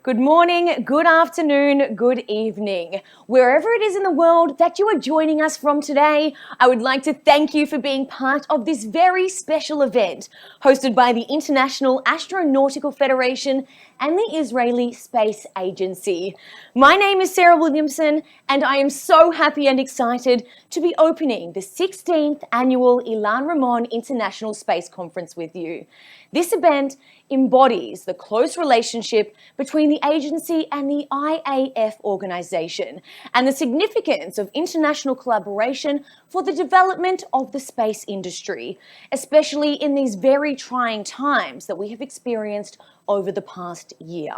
Good morning, good afternoon, good evening. Wherever it is in the world that you are joining us from today, I would like to thank you for being part of this very special event hosted by the International Astronautical Federation and the Israeli Space Agency. My name is Sarah Williamson, and I am so happy and excited to be opening the 16th annual Ilan Ramon International Space Conference with you. This event embodies the close relationship between the agency and the IAF organisation and the significance of international collaboration for the development of the space industry, especially in these very trying times that we have experienced over the past year.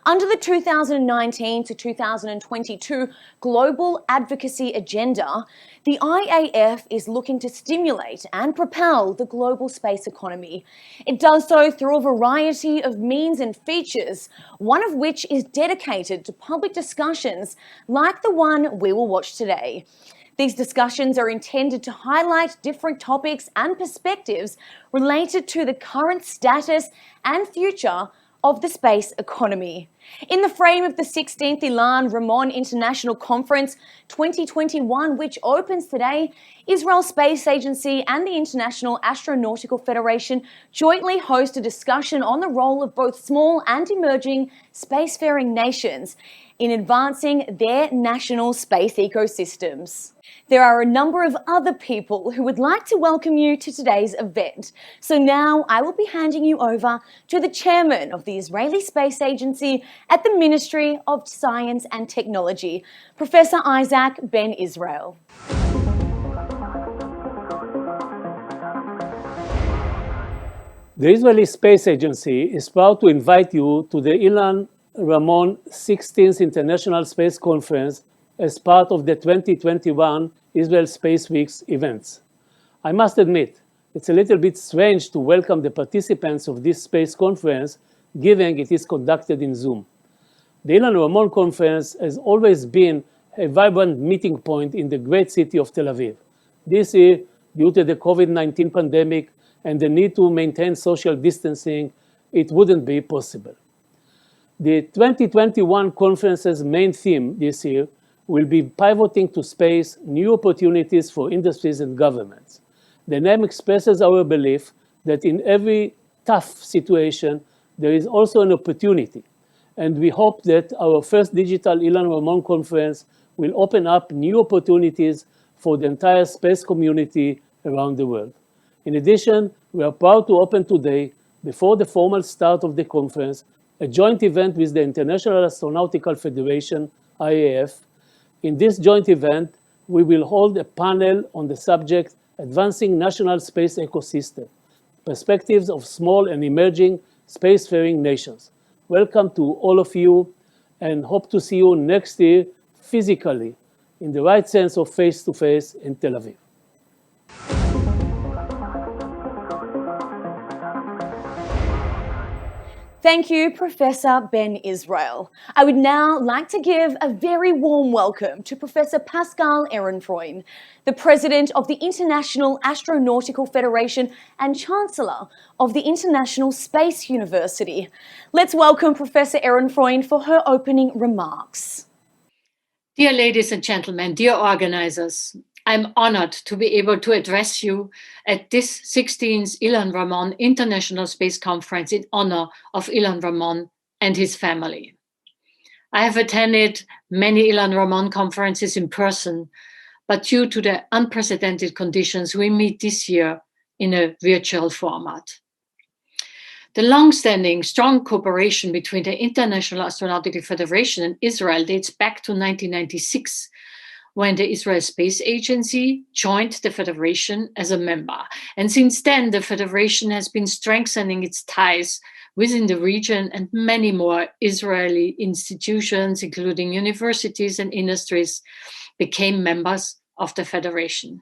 Under the 2019 to 2022 Global Advocacy Agenda, the IAF is looking to stimulate and propel the global space economy. It does so through a variety of means and features, one of which is dedicated to public discussions like the one we will watch today. These discussions are intended to highlight different topics and perspectives related to the current status and future of the space economy. In the frame of the 16th Ilan Ramon International Conference 2021, which opens today, Israel Space Agency and the International Astronautical Federation jointly host a discussion on the role of both small and emerging spacefaring nations in advancing their national space ecosystems. There are a number of other people who would like to welcome you to today's event. So now I will be handing you over to the chairman of the Israeli Space Agency at the Ministry of Science and Technology, Professor Isaac Ben Israel. The Israeli Space Agency is proud to invite you to the Ilan Ramon 16th International Space Conference as part of the 2021 Israel Space Week's events. I must admit, it's a little bit strange to welcome the participants of this space conference, given it is conducted in Zoom. The Ilan Ramon Conference has always been a vibrant meeting point in the great city of Tel Aviv. This year, due to the COVID-19 pandemic and the need to maintain social distancing, it wouldn't be possible. The 2021 conference's main theme this year will be pivoting to space, new opportunities for industries and governments. The name expresses our belief that in every tough situation, there is also an opportunity. And we hope that our first digital Ilan Ramon conference will open up new opportunities for the entire space community around the world. In addition, we are proud to open today, before the formal start of the conference, a joint event with the International Astronautical Federation, IAF. In this joint event, we will hold a panel on the subject Advancing National Space Ecosystem, Perspectives of Small and Emerging Spacefaring Nations. Welcome to all of you, and hope to see you next year physically, in the right sense of face-to-face in Tel Aviv. Thank you, Professor Ben Israel. I would now like to give a very warm welcome to Professor Pascal Ehrenfreund, the President of the International Astronautical Federation and Chancellor of the International Space University. Let's welcome Professor Ehrenfreund for her opening remarks. Dear ladies and gentlemen, dear organizers, I'm honored to be able to address you at this 16th Ilan Ramon International Space Conference in honor of Ilan Ramon and his family. I have attended many Ilan Ramon conferences in person, but due to the unprecedented conditions, we meet this year in a virtual format. The long-standing, strong cooperation between the International Astronautical Federation and Israel dates back to 1996, when the Israel Space Agency joined the Federation as a member. And since then, the Federation has been strengthening its ties within the region, and many more Israeli institutions, including universities and industries, became members of the Federation.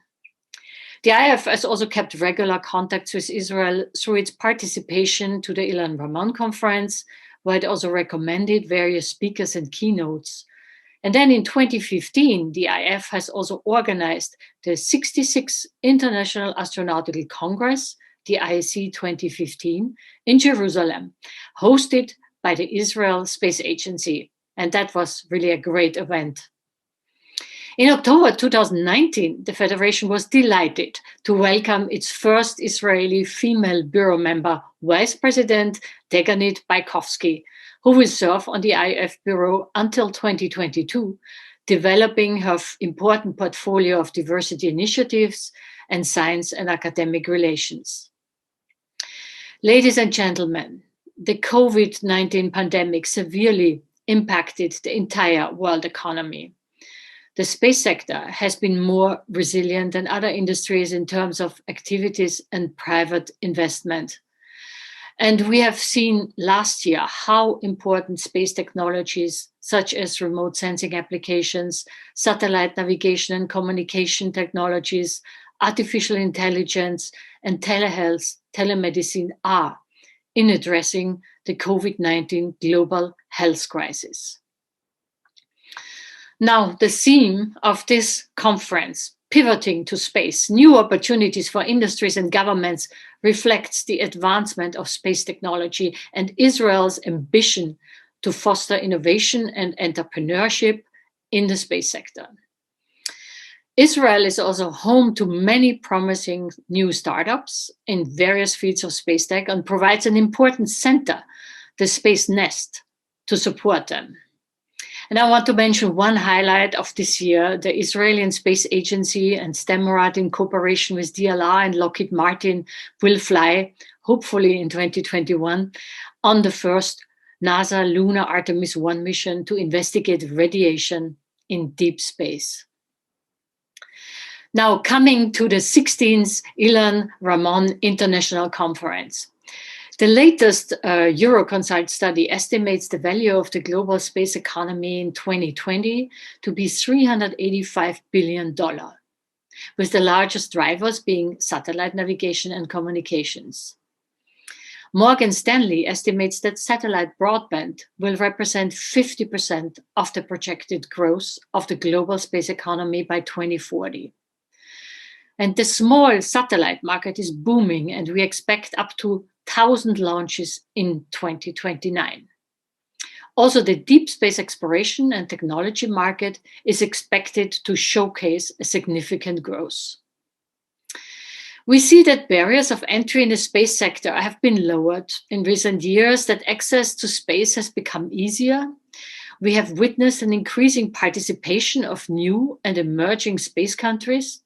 The IAF has also kept regular contacts with Israel through its participation to the Ilan Ramon Conference, where it also recommended various speakers and keynotes. And then in 2015, the IAF has also organized the 66th International Astronautical Congress, the ISA 2015, in Jerusalem, hosted by the Israel Space Agency. And that was really a great event. In October 2019, the Federation was delighted to welcome its first Israeli female bureau member, Vice President Deganit Baikovsky, who will serve on the IAF Bureau until 2022, developing her important portfolio of diversity initiatives and science and academic relations. Ladies and gentlemen, the COVID-19 pandemic severely impacted the entire world economy. The space sector has been more resilient than other industries in terms of activities and private investment. And we have seen last year how important space technologies such as remote sensing applications, satellite navigation and communication technologies, artificial intelligence, and telehealth, telemedicine are in addressing the COVID-19 global health crisis. Now, the theme of this conference, Pivoting to Space, New Opportunities for Industries and Governments, reflects the advancement of space technology and Israel's ambition to foster innovation and entrepreneurship in the space sector. Israel is also home to many promising new startups in various fields of space tech and provides an important center, the Space Nest, to support them. And I want to mention one highlight of this year. The Israeli Space Agency and Stemrad, in cooperation with DLR and Lockheed Martin, will fly, hopefully in 2021, on the first NASA Lunar Artemis 1 mission to investigate radiation in deep space. Now, coming to the 16th Ilan Ramon International Conference. The latest Euroconsult study estimates the value of the global space economy in 2020 to be $385 billion, with the largest drivers being satellite navigation and communications. Morgan Stanley estimates that satellite broadband will represent 50% of the projected growth of the global space economy by 2040. And the small satellite market is booming, and we expect up to 1,000 launches in 2029. Also, the deep space exploration and technology market is expected to showcase a significant growth. We see that barriers of entry in the space sector have been lowered in recent years, that access to space has become easier. We have witnessed an increasing participation of new and emerging space countries,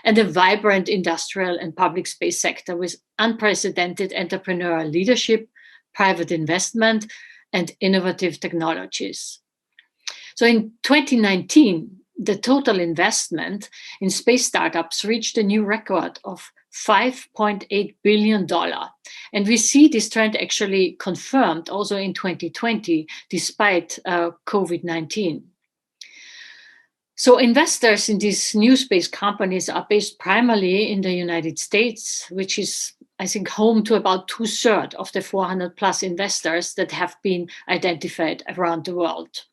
and a vibrant industrial and public space sector with unprecedented entrepreneurial leadership, private investment, and innovative technologies. So in 2019, the total investment in space startups reached a new record of $5.8 billion. And we see this trend actually confirmed also in 2020, despite COVID-19. So investors in these new space companies are based primarily in the United States, which is, I think, home to about 2/3 of the 400 plus investors that have been identified around the world.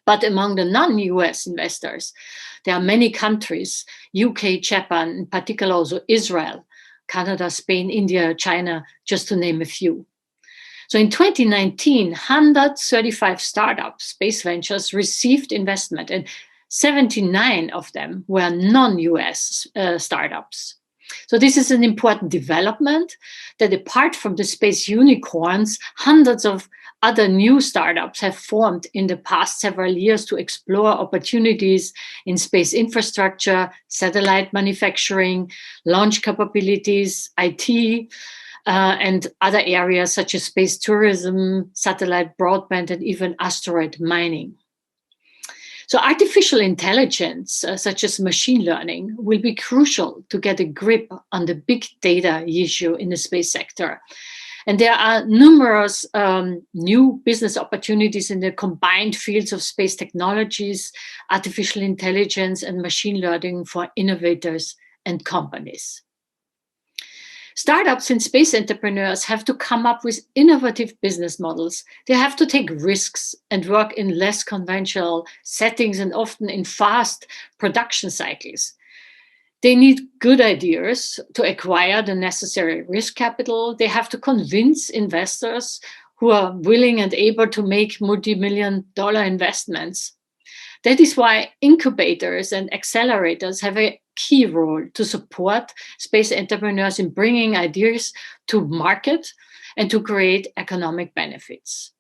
But among the non-US investors, there are many countries, UK, Japan, in particular also Israel, Canada, Spain, India, China, just to name a few. So in 2019, 135 startups, space ventures, received investment, and 79 of them were non-US startups. So this is an important development, that apart from the space unicorns, hundreds of other new startups have formed in the past several years to explore opportunities in space infrastructure, satellite manufacturing, launch capabilities, IT, and other areas such as space tourism, satellite broadband, and even asteroid mining. So artificial intelligence, such as machine learning, will be crucial to get a grip on the big data issue in the space sector. And there are numerous new business opportunities in the combined fields of space technologies, artificial intelligence, and machine learning for innovators and companies. Startups and space entrepreneurs have to come up with innovative business models. They have to take risks and work in less conventional settings and often in fast production cycles. They need good ideas to acquire the necessary risk capital. They have to convince investors who are willing and able to make multi-million-dollar investments. That is why incubators and accelerators have a key role to support space entrepreneurs in bringing ideas to market and to create economic benefits.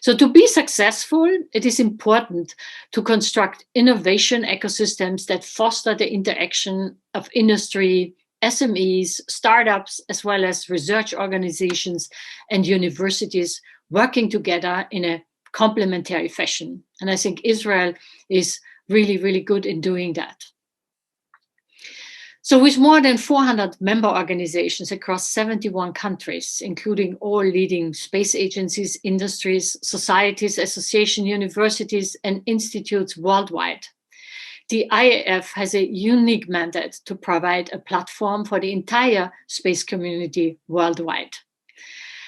So to be successful, it is important to construct innovation ecosystems that foster the interaction of industry, SMEs, startups, as well as research organizations and universities working together in a complementary fashion. And I think Israel is really, really good in doing that. So with more than 400 member organizations across 71 countries, including all leading space agencies, industries, societies, associations, universities, and institutes worldwide, the IAF has a unique mandate to provide a platform for the entire space community worldwide.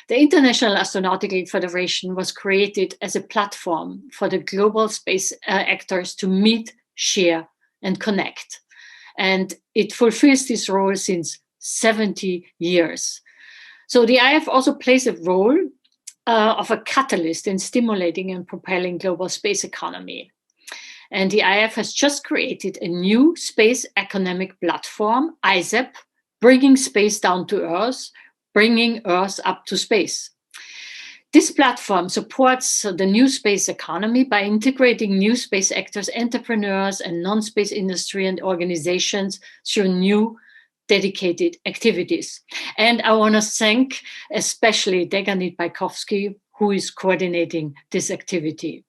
The International Astronautical Federation was created as a platform for the global space actors to meet, share, and connect. And it fulfills this role since 70 years. So the IAF also plays a role of a catalyst in stimulating and propelling global space economy. And the IAF has just created a new space economic platform, ISA&IAF, bringing space down to Earth, bringing Earth up to space. This platform supports the new space economy by integrating new space actors, entrepreneurs, and non-space industry and organizations through new dedicated activities. And I want to thank especially Deganit Baikovsky, who is coordinating this activity.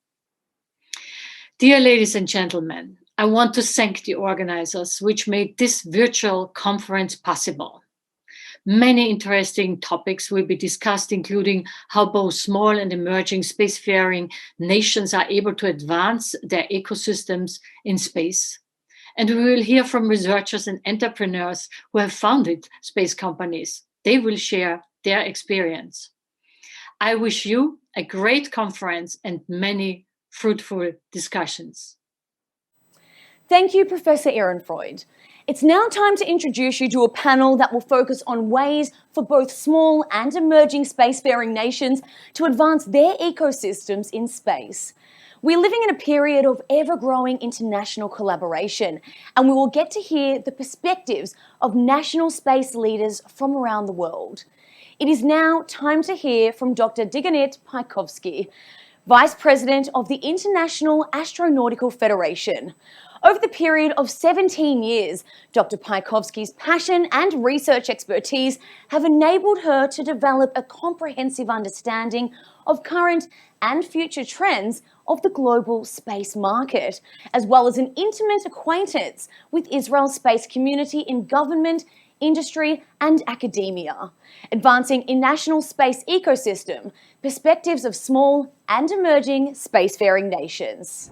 Dear ladies and gentlemen, I want to thank the organizers which made this virtual conference possible. Many interesting topics will be discussed, including how both small and emerging spacefaring nations are able to advance their ecosystems in space. And we will hear from researchers and entrepreneurs who have founded space companies. They will share their experience. I wish you a great conference and many fruitful discussions. Thank you, Professor Ehrenfreud. It's now time to introduce you to a panel that will focus on ways for both small and emerging spacefaring nations to advance their ecosystems in space. We're living in a period of ever-growing international collaboration, and we will get to hear the perspectives of national space leaders from around the world. It is now time to hear from Dr. Deganit Baikovsky, Vice President of the International Astronautical Federation. Over the period of 17 years, Dr. Baikovsky's passion and research expertise have enabled her to develop a comprehensive understanding of current and future trends of the global space market, as well as an intimate acquaintance with Israel's space community in government, industry, and academia, advancing a national space ecosystem, perspectives of small and emerging spacefaring nations.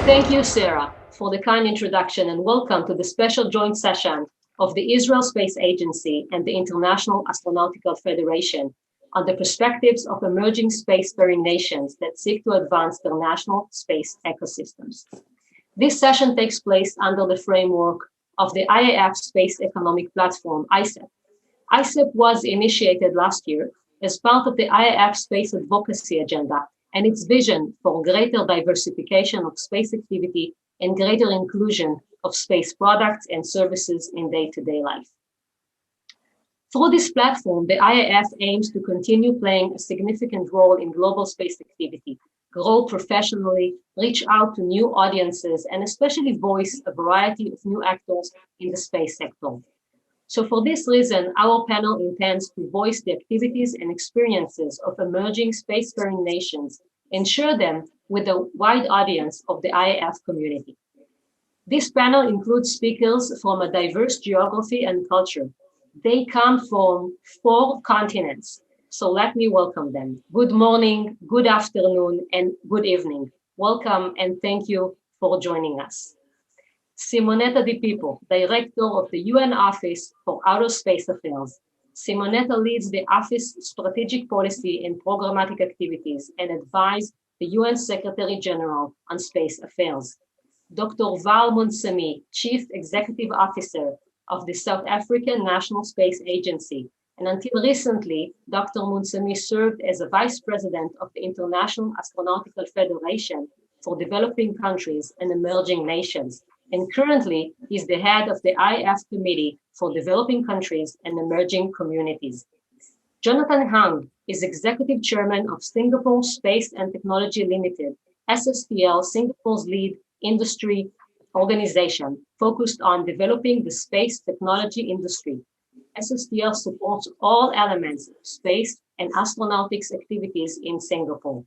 Thank you, Sarah, for the kind introduction, and welcome to the special joint session of the Israel Space Agency and the International Astronautical Federation on the perspectives of emerging spacefaring nations that seek to advance their national space ecosystems. This session takes place under the framework of the IAF Space Economic Platform, ISA&IAF. ISA&IAF was initiated last year as part of the IAF Space Advocacy Agenda and its vision for greater diversification of space activity and greater inclusion of space products and services in day-to-day life. Through this platform, the IAF aims to continue playing a significant role in global space activity, grow professionally, reach out to new audiences, and especially voice a variety of new actors in the space sector. So for this reason, our panel intends to voice the activities and experiences of emerging spacefaring nations and share them with a wide audience of the IAF community. This panel includes speakers from a diverse geography and culture. They come from 4 continents. So let me welcome them. Good morning, good afternoon, and good evening. Welcome and thank you for joining us. Simonetta Di Pippo, Director of the UN Office for Outer Space Affairs. Simonetta leads the Office Strategic Policy and Programmatic Activities and advises the UN Secretary General on Space Affairs. Dr. Val Monsami, Chief Executive Officer of the South African National Space Agency And until recently, Dr. Munsemi served as a vice president of the International Astronautical Federation for developing countries and emerging nations. And currently, he's the head of the IAF Committee for developing countries and emerging communities. Jonathan Hung is executive chairman of Singapore Space and Technology Limited, SSTL, Singapore's lead industry organization focused on developing the space technology industry. SSTL supports all elements of space and astronautics activities in Singapore.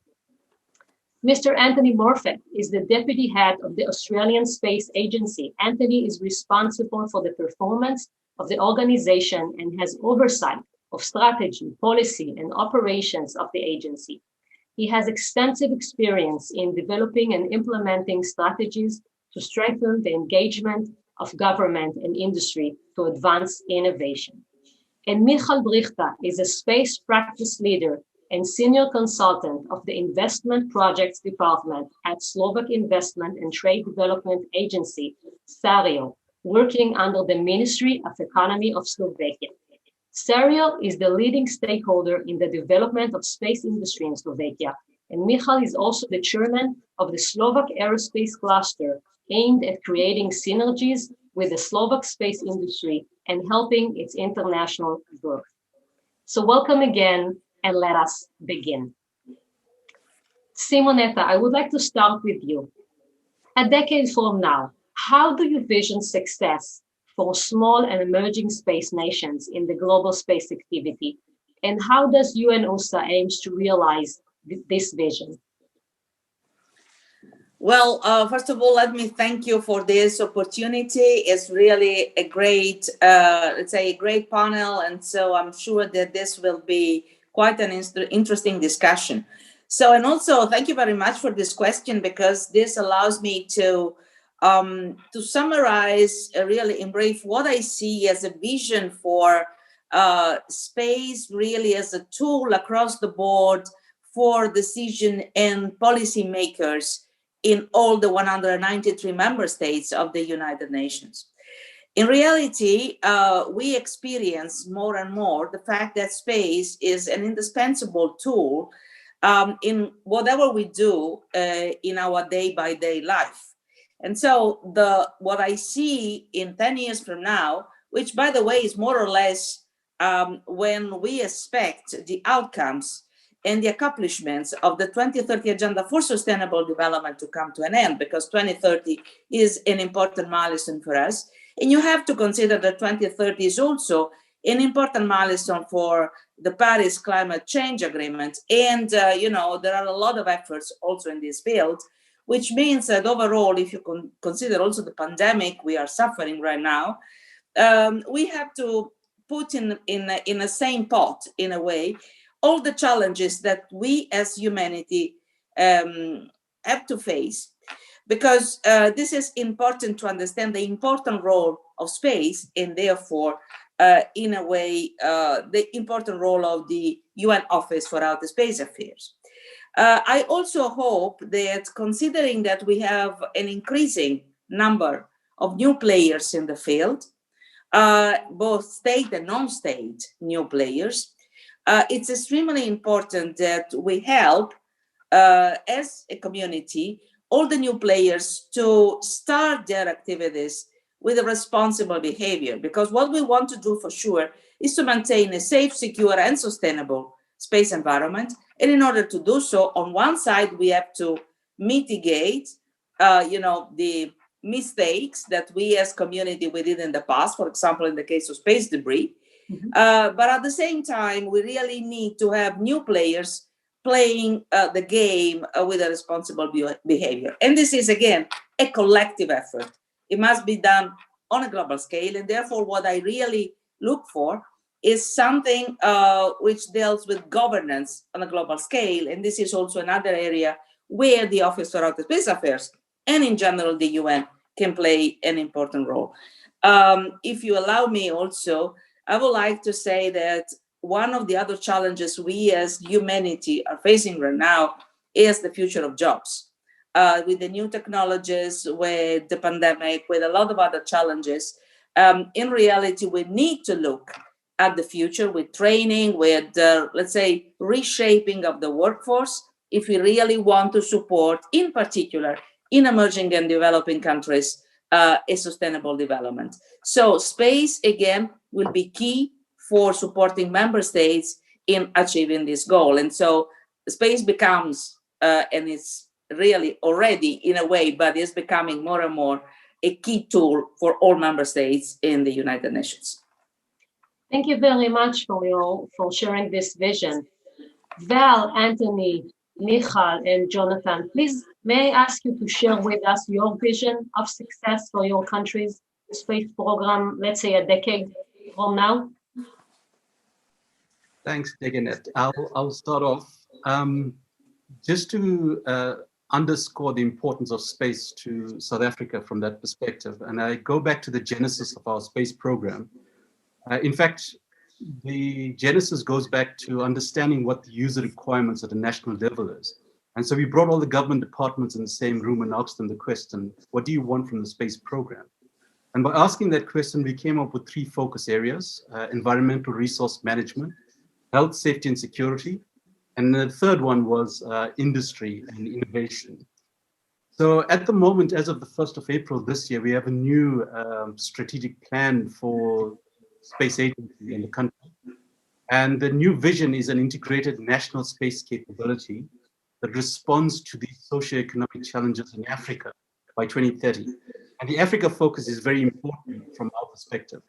Mr. Anthony Morfett is the deputy head of the Australian Space Agency. Anthony is responsible for the performance of the organization and has oversight of strategy, policy, and operations of the agency. He has extensive experience in developing and implementing strategies to strengthen the engagement of government and industry to advance innovation. And Michal Brichta is a space practice leader and senior consultant of the Investment Projects Department at Slovak Investment and Trade Development Agency, SARIO, working under the Ministry of Economy of Slovakia. SARIO is the leading stakeholder in the development of space industry in Slovakia, and Michal is also the chairman of the Slovak Aerospace Cluster, aimed at creating synergies with the Slovak space industry and helping its international growth. So welcome again, and let us begin. Simonetta, I would like to start with you. A decade from now, how do you vision success for small and emerging space nations in the global space activity? And how does UN-OSA aims to realize this vision? Well, first of all, let me thank you for this opportunity. It's really a great, a great panel. And so I'm sure that this will be quite an interesting discussion. So, and also thank you very much for this question, because this allows me to summarize really in brief what I see as a vision for space, really as a tool across the board for decision and policy makers in all the 193 member states of the United Nations. In reality, we experience more and more the fact that space is an indispensable tool in whatever we do in our day-by-day life. And so what I see in 10 years from now, which by the way is more or less when we expect the outcomes and the accomplishments of the 2030 Agenda for Sustainable Development to come to an end, because 2030 is an important milestone for us. And you have to consider that 2030 is also an important milestone for the Paris Climate Change Agreement. And, there are a lot of efforts also in this field, which means that overall, if you consider also the pandemic we are suffering right now, we have to put in a same pot, in a way, all the challenges that we as humanity have to face, because this is important to understand the important role of space, and therefore, in a way, the important role of the UN Office for Outer Space Affairs. I also hope that, considering that we have an increasing number of new players in the field, both state and non-state new players, it's extremely important that we help, as a community, all the new players to start their activities with a responsible behavior, because what we want to do for sure is to maintain a safe, secure, and sustainable space environment. And in order to do so, on one side, we have to mitigate, the mistakes that we as community we did in the past, for example, in the case of space debris. Mm-hmm. But at the same time, we really need to have new players playing the game with a responsible behavior. And this is, again, a collective effort. It must be done on a global scale. And therefore, what I really look for is something which deals with governance on a global scale. And this is also another area where the Office for Outer Space Affairs and in general the UN can play an important role. If you allow me also, I would like to say that one of the other challenges we as humanity are facing right now is the future of jobs. With the new technologies, with the pandemic, with a lot of other challenges, in reality, we need to look at the future with training, with, let's say, reshaping of the workforce, if we really want to support, in particular, in emerging and developing countries, a sustainable development. So space, again, will be key for supporting member states in achieving this goal. And so space becomes, and it's really already in a way, but is becoming more and more a key tool for all member states in the United Nations. Thank you very much for sharing this vision. Val, Anthony, Michal, and Jonathan, please, may I ask you to share with us your vision of success for your country's space program, let's say a decade from now? Thanks, Deganet. I'll start off. Just to underscore the importance of space to South Africa from that perspective, and I go back to the genesis of our space program. In fact, the genesis goes back to understanding what the user requirements at a national level is. And so we brought all the government departments in the same room and asked them the question, what do you want from the space program? And by asking that question, we came up with 3 focus areas: environmental resource management, health, safety, and security. And the third one was industry and innovation. So at the moment, as of the 1st of April this year, we have a new strategic plan for space agency in the country. And the new vision is an integrated national space capability that responds to the socioeconomic challenges in Africa by 2030. And the Africa focus is very important from our perspective.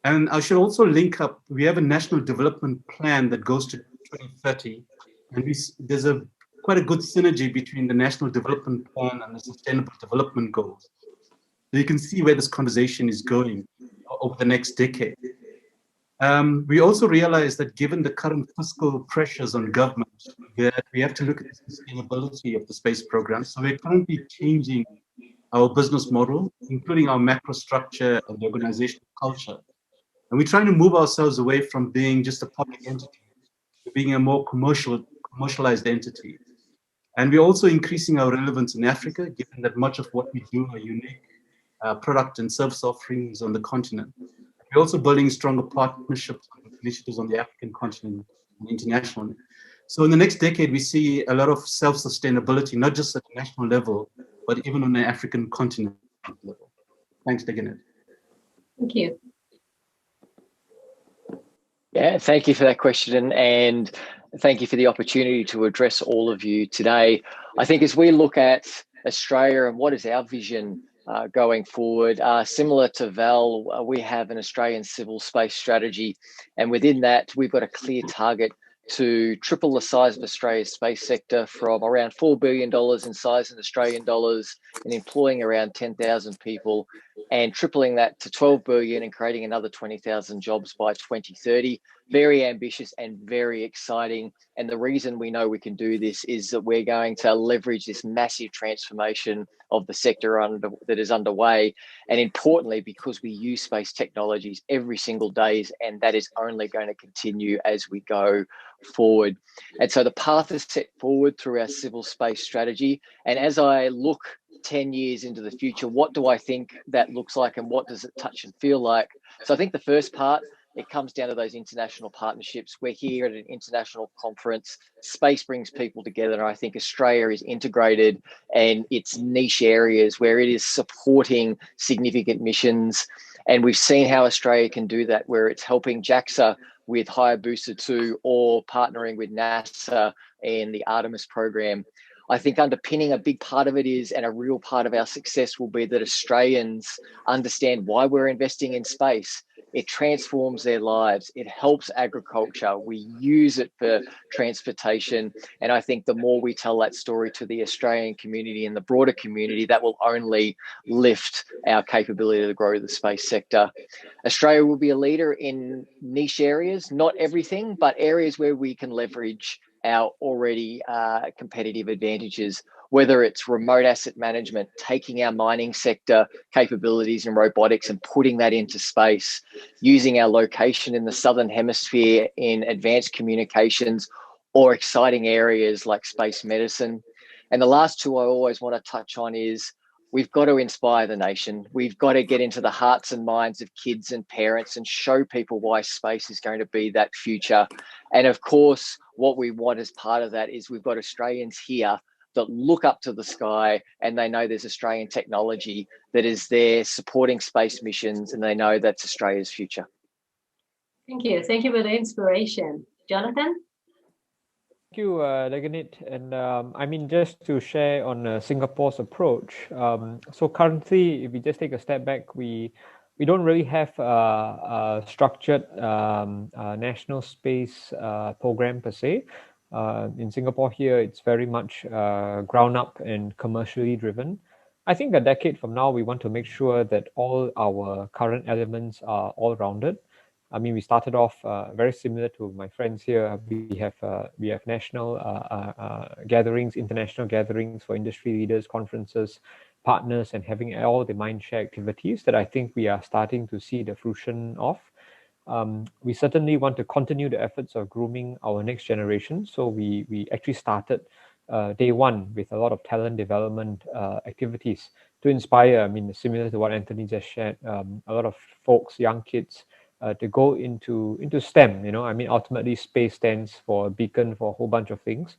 And I should also link up, we have a national development plan that goes to 2030. And there's quite a good synergy between the national development plan and the sustainable development goals. So you can see where this conversation is going over the next decade. We also realize that given the current fiscal pressures on government, that we have to look at the sustainability of the space program. So we're currently changing our business model, including our macro structure and the organizational culture. And we're trying to move ourselves away from being just a public entity to being a more commercialized entity. And we're also increasing our relevance in Africa, given that much of what we do are unique product and service offerings on the continent. We're also building stronger partnerships and initiatives on the African continent and internationally. So in the next decade, we see a lot of self-sustainability, not just at the national level, but even on the African continent level. Thanks, Deganet. Thank you. Yeah, thank you for that question, and thank you for the opportunity to address all of you today. I think as we look at Australia and what is our vision going forward, similar to Val, we have an Australian civil space strategy, and within that, we've got a clear target to triple the size of Australia's space sector from around $4 billion in size in Australian dollars and employing around 10,000 people, and tripling that to 12 billion and creating another 20,000 jobs by 2030. Very ambitious and very exciting. And the reason we know we can do this is that we're going to leverage this massive transformation of the sector that is underway. And importantly, because we use space technologies every single day, and that is only going to continue as we go forward. And so the path is set forward through our civil space strategy. And as I look 10 years into the future, what do I think that looks like and what does it touch and feel like? So I think the first part, it comes down to those international partnerships. We're here at an international conference. Space brings people together. And I think Australia is integrated and its niche areas where it is supporting significant missions. And we've seen how Australia can do that, where it's helping JAXA with Hayabusa 2 or partnering with NASA in the Artemis program. I think underpinning a big part of it is, and a real part of our success will be, that Australians understand why we're investing in space. It transforms their lives. It helps agriculture. We use it for transportation. And I think the more we tell that story to the Australian community and the broader community, that will only lift our capability to grow the space sector. Australia will be a leader in niche areas, not everything, but areas where we can leverage our already competitive advantages, whether it's remote asset management, taking our mining sector capabilities in robotics and putting that into space, using our location in the Southern Hemisphere in advanced communications, or exciting areas like space medicine. And the last two I always want to touch on is we've got to inspire the nation. We've got to get into the hearts and minds of kids and parents and show people why space is going to be that future. And of course, what we want as part of that is we've got Australians here that look up to the sky and they know there's Australian technology that is there supporting space missions, and they know that's Australia's future. Thank you. Thank you for the inspiration. Jonathan? Thank you, Leganit. And I mean, just to share on Singapore's approach. So currently, if we just take a step back, we don't really have a structured national space program per se. In Singapore here, it's very much ground up and commercially driven. I think a decade from now, we want to make sure that all our current elements are all rounded. I mean, we started off very similar to my friends here. We have national gatherings, international gatherings for industry leaders, conferences, partners, and having all the mindshare activities that I think we are starting to see the fruition of. We certainly want to continue the efforts of grooming our next generation. So we actually started day one with a lot of talent development activities to inspire. I mean, similar to what Anthony just shared, a lot of folks, young kids, to go into STEM. I mean, ultimately, space stands for a beacon for a whole bunch of things.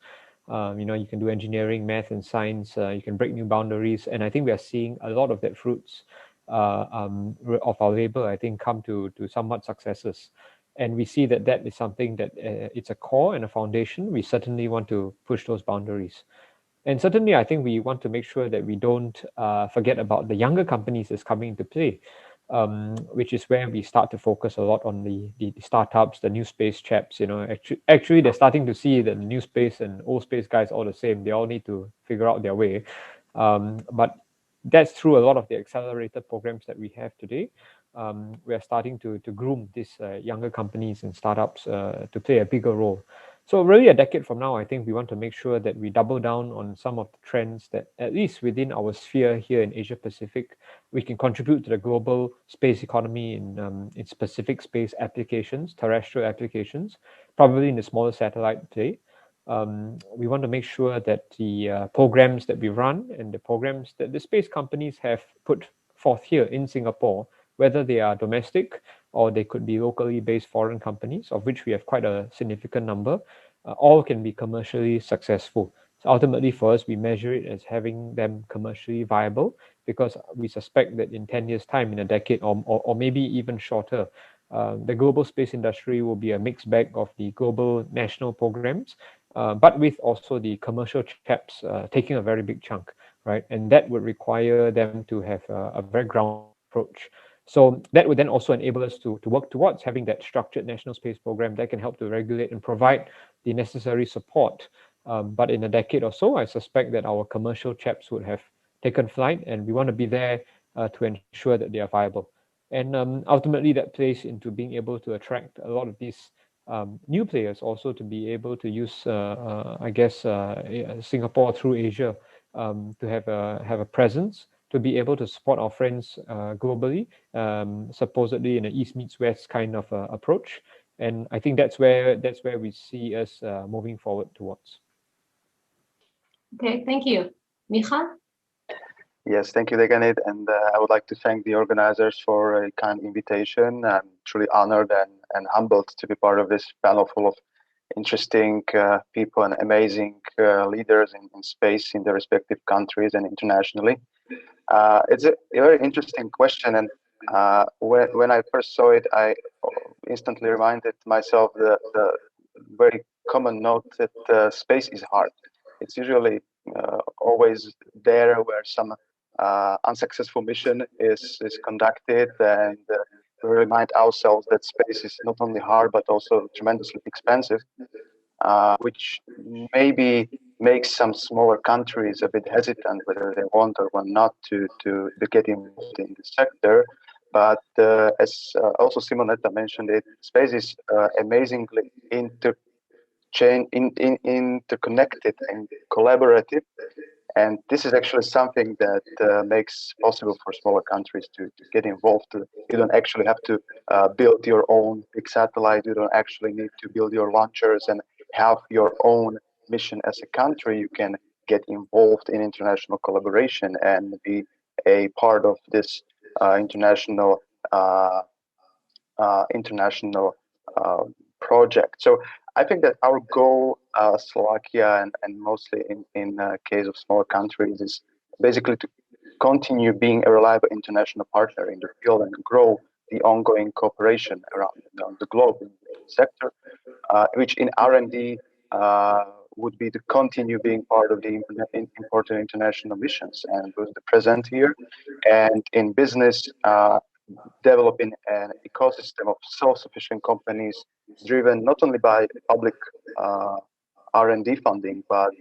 You can do engineering, math, and science. You can break new boundaries, and I think we are seeing a lot of that fruits of our labor. I think come to somewhat successes, and we see that is something that it's a core and a foundation. We certainly want to push those boundaries. And certainly, I think we want to make sure that we don't forget about the younger companies that's coming into play, which is where we start to focus a lot on the startups, the new space chaps. Actually, they're starting to see that the new space and old space guys are all the same. They all need to figure out their way. But that's through a lot of the accelerator programs that we have today. We are starting to groom these younger companies and startups to play a bigger role. So really a decade from now, I think we want to make sure that we double down on some of the trends that, at least within our sphere here in Asia Pacific, we can contribute to the global space economy in specific space applications, terrestrial applications, probably in the smaller satellite play. We want to make sure that the programs that we run and the programs that the space companies have put forth here in Singapore, whether they are domestic or they could be locally based foreign companies, of which we have quite a significant number, all can be commercially successful. So ultimately for us, we measure it as having them commercially viable, because we suspect that in 10 years' time, in a decade or maybe even shorter, the global space industry will be a mixed bag of the global national programs, but with also the commercial chaps taking a very big chunk, right? And that would require them to have a very ground approach. So that would then also enable us to work towards having that structured national space program that can help to regulate and provide the necessary support. But in a decade or so, I suspect that our commercial chaps would have taken flight, and we want to be there to ensure that they are viable. And ultimately, that plays into being able to attract a lot of these new players, also to be able to use, Singapore through Asia to have a presence, to be able to support our friends globally, supposedly in an East meets West kind of approach. And I think that's where we see us moving forward towards. Okay, thank you. Micha? Yes, thank you, Leganit, and I would like to thank the organizers for a kind invitation. I'm truly honored and humbled to be part of this panel full of interesting people and amazing leaders in space in their respective countries and internationally. It's a very interesting question, and when I first saw it, I instantly reminded myself the very common note that space is hard. It's usually always there where some unsuccessful mission is conducted, and we remind ourselves that space is not only hard but also tremendously expensive, which maybe makes some smaller countries a bit hesitant whether they want or want not to get involved in the sector. But as also Simonetta mentioned it, space is amazingly interconnected and collaborative. And this is actually something that makes possible for smaller countries to get involved. You don't actually have to build your own big satellite. You don't actually need to build your launchers and have your own mission as a country. You can get involved in international collaboration and be a part of this international project. So I think that our goal, Slovakia and mostly in case of smaller countries, is basically to continue being a reliable international partner in the field and grow the ongoing cooperation around the globe in the sector, which in R&D would be to continue being part of the important international missions and with the present here, and in business, developing an ecosystem of self-sufficient companies driven not only by public R&D funding, but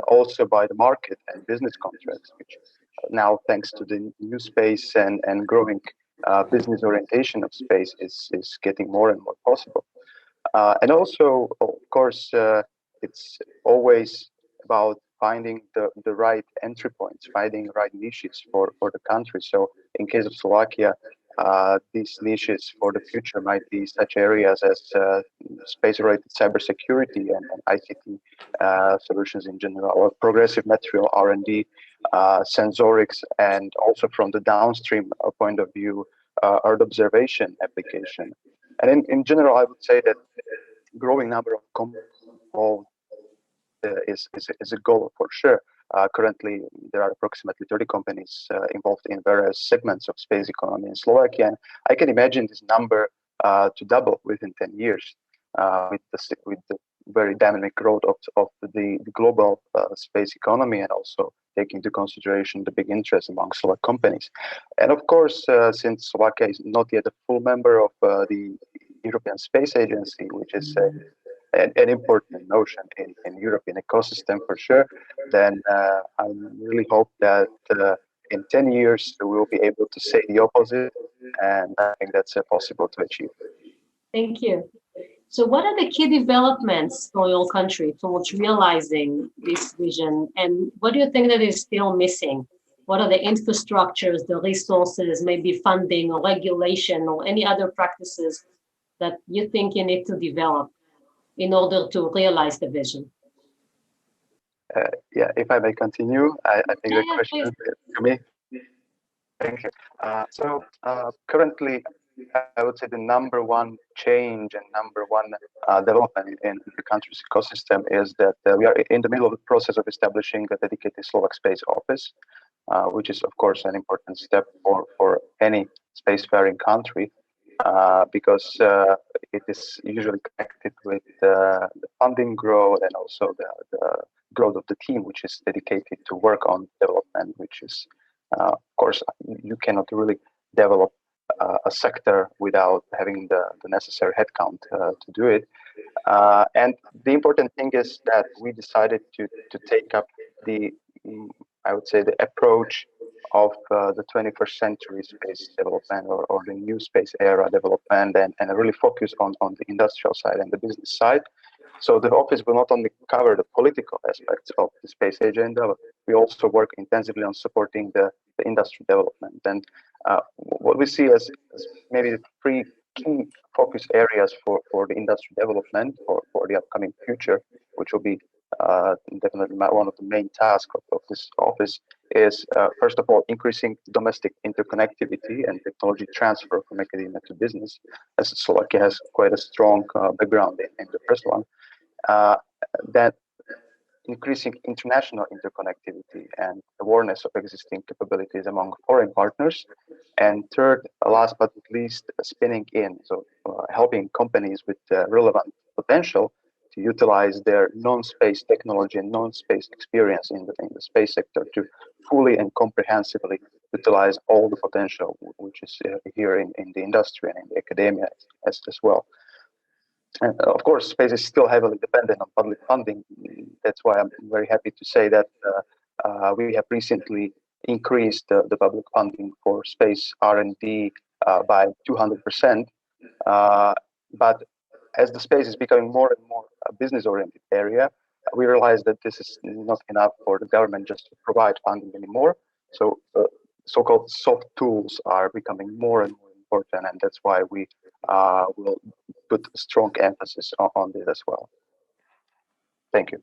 also by the market and business contracts, which now, thanks to the new space and growing business orientation of space, is getting more and more possible. And also, of course, it's always about finding the right entry points, finding the right niches for the country. So in case of Slovakia, these niches for the future might be such areas as space-related cybersecurity and ICT solutions in general, or progressive material R&D, sensorics, and also from the downstream point of view, Earth observation application. And in general, I would say that growing number of companies is a goal for sure. Currently, there are approximately 30 companies involved in various segments of space economy in Slovakia. And I can imagine this number to double within 10 years with the very dynamic growth of the global space economy, and also taking into consideration the big interest among Slovak companies. And of course, since Slovakia is not yet a full member of the European Space Agency, which is an important notion in European ecosystem for sure, then I really hope that in 10 years we will be able to say the opposite, and I think that's possible to achieve. Thank you. So what are the key developments for your country towards realizing this vision, and what do you think that is still missing? What are the infrastructures, the resources, maybe funding or regulation or any other practices that you think you need to develop in order to realize the vision? Yeah, if I may continue, I think the question is to me. Thank you. So currently, I would say the number one change and number one development in the country's ecosystem is that we are in the middle of the process of establishing a dedicated Slovak space office, which is, of course, an important step for any spacefaring country, because it is usually connected with the funding growth and also the growth of the team, which is dedicated to work on development, which is, of course, you cannot really develop a sector without having the necessary headcount to do it. And the important thing is that we decided to take up I would say, the approach of the 21st century space development or the new space era development, and really focus on the industrial side and the business side. So the office will not only cover the political aspects of the space agenda, but we also work intensively on supporting the industry development. And what we see as maybe the three key focus areas for the industry development for the upcoming future, which will be definitely one of the main tasks of this office, is first of all increasing domestic interconnectivity and technology transfer from academia to business, as Slovakia has quite a strong background in the first one. That increasing international interconnectivity and awareness of existing capabilities among foreign partners. And third, last but not least, spinning in, so helping companies with relevant potential to utilize their non-space technology and non-space experience in the space sector to fully and comprehensively utilize all the potential which is here in the industry and in the academia as well. And of course, space is still heavily dependent on public funding. That's why I'm very happy to say that we have recently increased the public funding for space R&D by 200%. But as the space is becoming more and more a business-oriented area, we realize that this is not enough for the government just to provide funding anymore. So so-called soft tools are becoming more and more important, and that's why we will put strong emphasis on this as well. Thank you.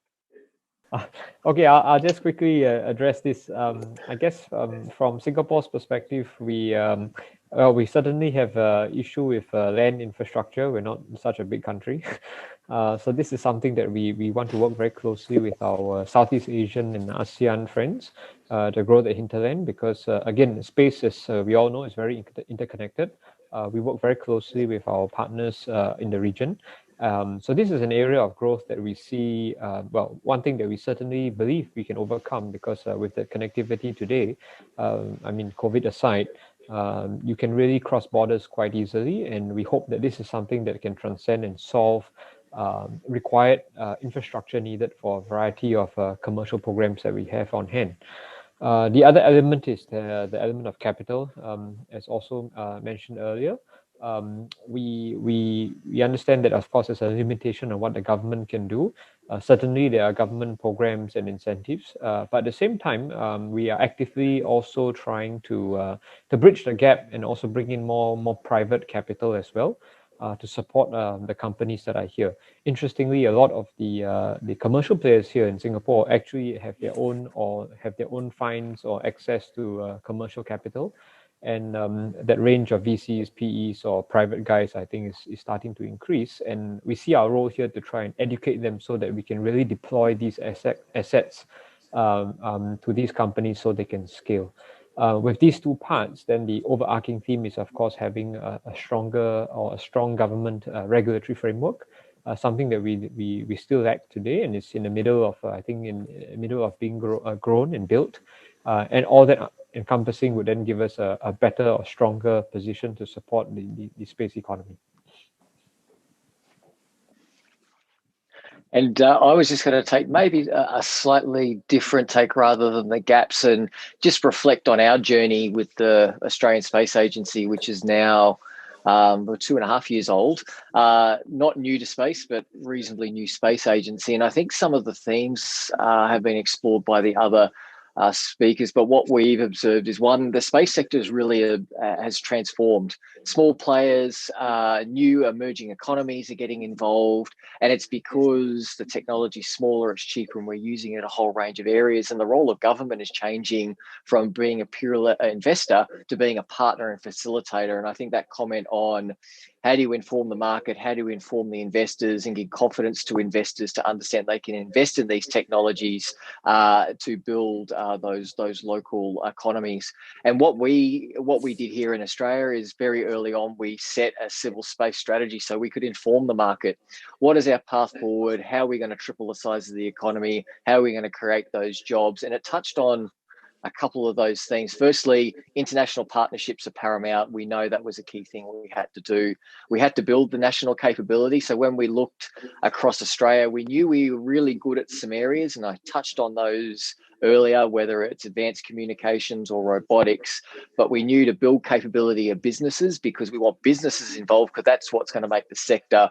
Okay, I'll just quickly address this. I guess from Singapore's perspective, we certainly have issue with land infrastructure. We're not such a big country. So this is something that we want to work very closely with our Southeast Asian and ASEAN friends to grow the hinterland, because again, space, as we all know, is very interconnected. We work very closely with our partners in the region. So this is an area of growth that we see, well, one thing that we certainly believe we can overcome, because with the connectivity today, I mean, COVID aside, you can really cross borders quite easily, and we hope that this is something that can transcend and solve required infrastructure needed for a variety of commercial programs that we have on hand. The other element is the element of capital, as also mentioned earlier. We understand that, of course, there's a limitation on what the government can do. Certainly, there are government programs and incentives, but at the same time, we are actively also trying to bridge the gap and also bring in more private capital as well. To support the companies that are here. Interestingly, a lot of the commercial players here in Singapore actually have their own funds or access to commercial capital, and that range of VCs, PEs, or private guys, I think, is starting to increase. And we see our role here to try and educate them so that we can really deploy these assets to these companies so they can scale. With these two parts, then the overarching theme is, of course, having a stronger or a strong government regulatory framework, something that we still lack today, and it's in the middle of, I think, in the middle of being grown and built, and all that encompassing would then give us a better or stronger position to support the space economy. And I was just going to take maybe a slightly different take rather than the gaps, and just reflect on our journey with the Australian Space Agency, which is now 2.5 years old. Not new to space, but reasonably new space agency. And I think some of the themes have been explored by the other speakers, but what we've observed is, one, the space sector is really has transformed. Small players, new emerging economies are getting involved, and it's because the technology is smaller, it's cheaper, and we're using it in a whole range of areas. And the role of government is changing from being a pure investor to being a partner and facilitator. And I think that comment on how do you inform the market, how do you inform the investors and give confidence to investors to understand they can invest in these technologies to build those local economies. And what we did here in Australia is, very early on, we set a civil space strategy so we could inform the market. What is our path forward? How are we going to triple the size of the economy? How are we going to create those jobs? And it touched on a couple of those things. Firstly, international partnerships are paramount. We know that was a key thing we had to do. We had to build the national capability. So when we looked across Australia, we knew we were really good at some areas, and I touched on those earlier, whether it's advanced communications or robotics, but we knew to build capability of businesses, because we want businesses involved, because that's what's going to make the sector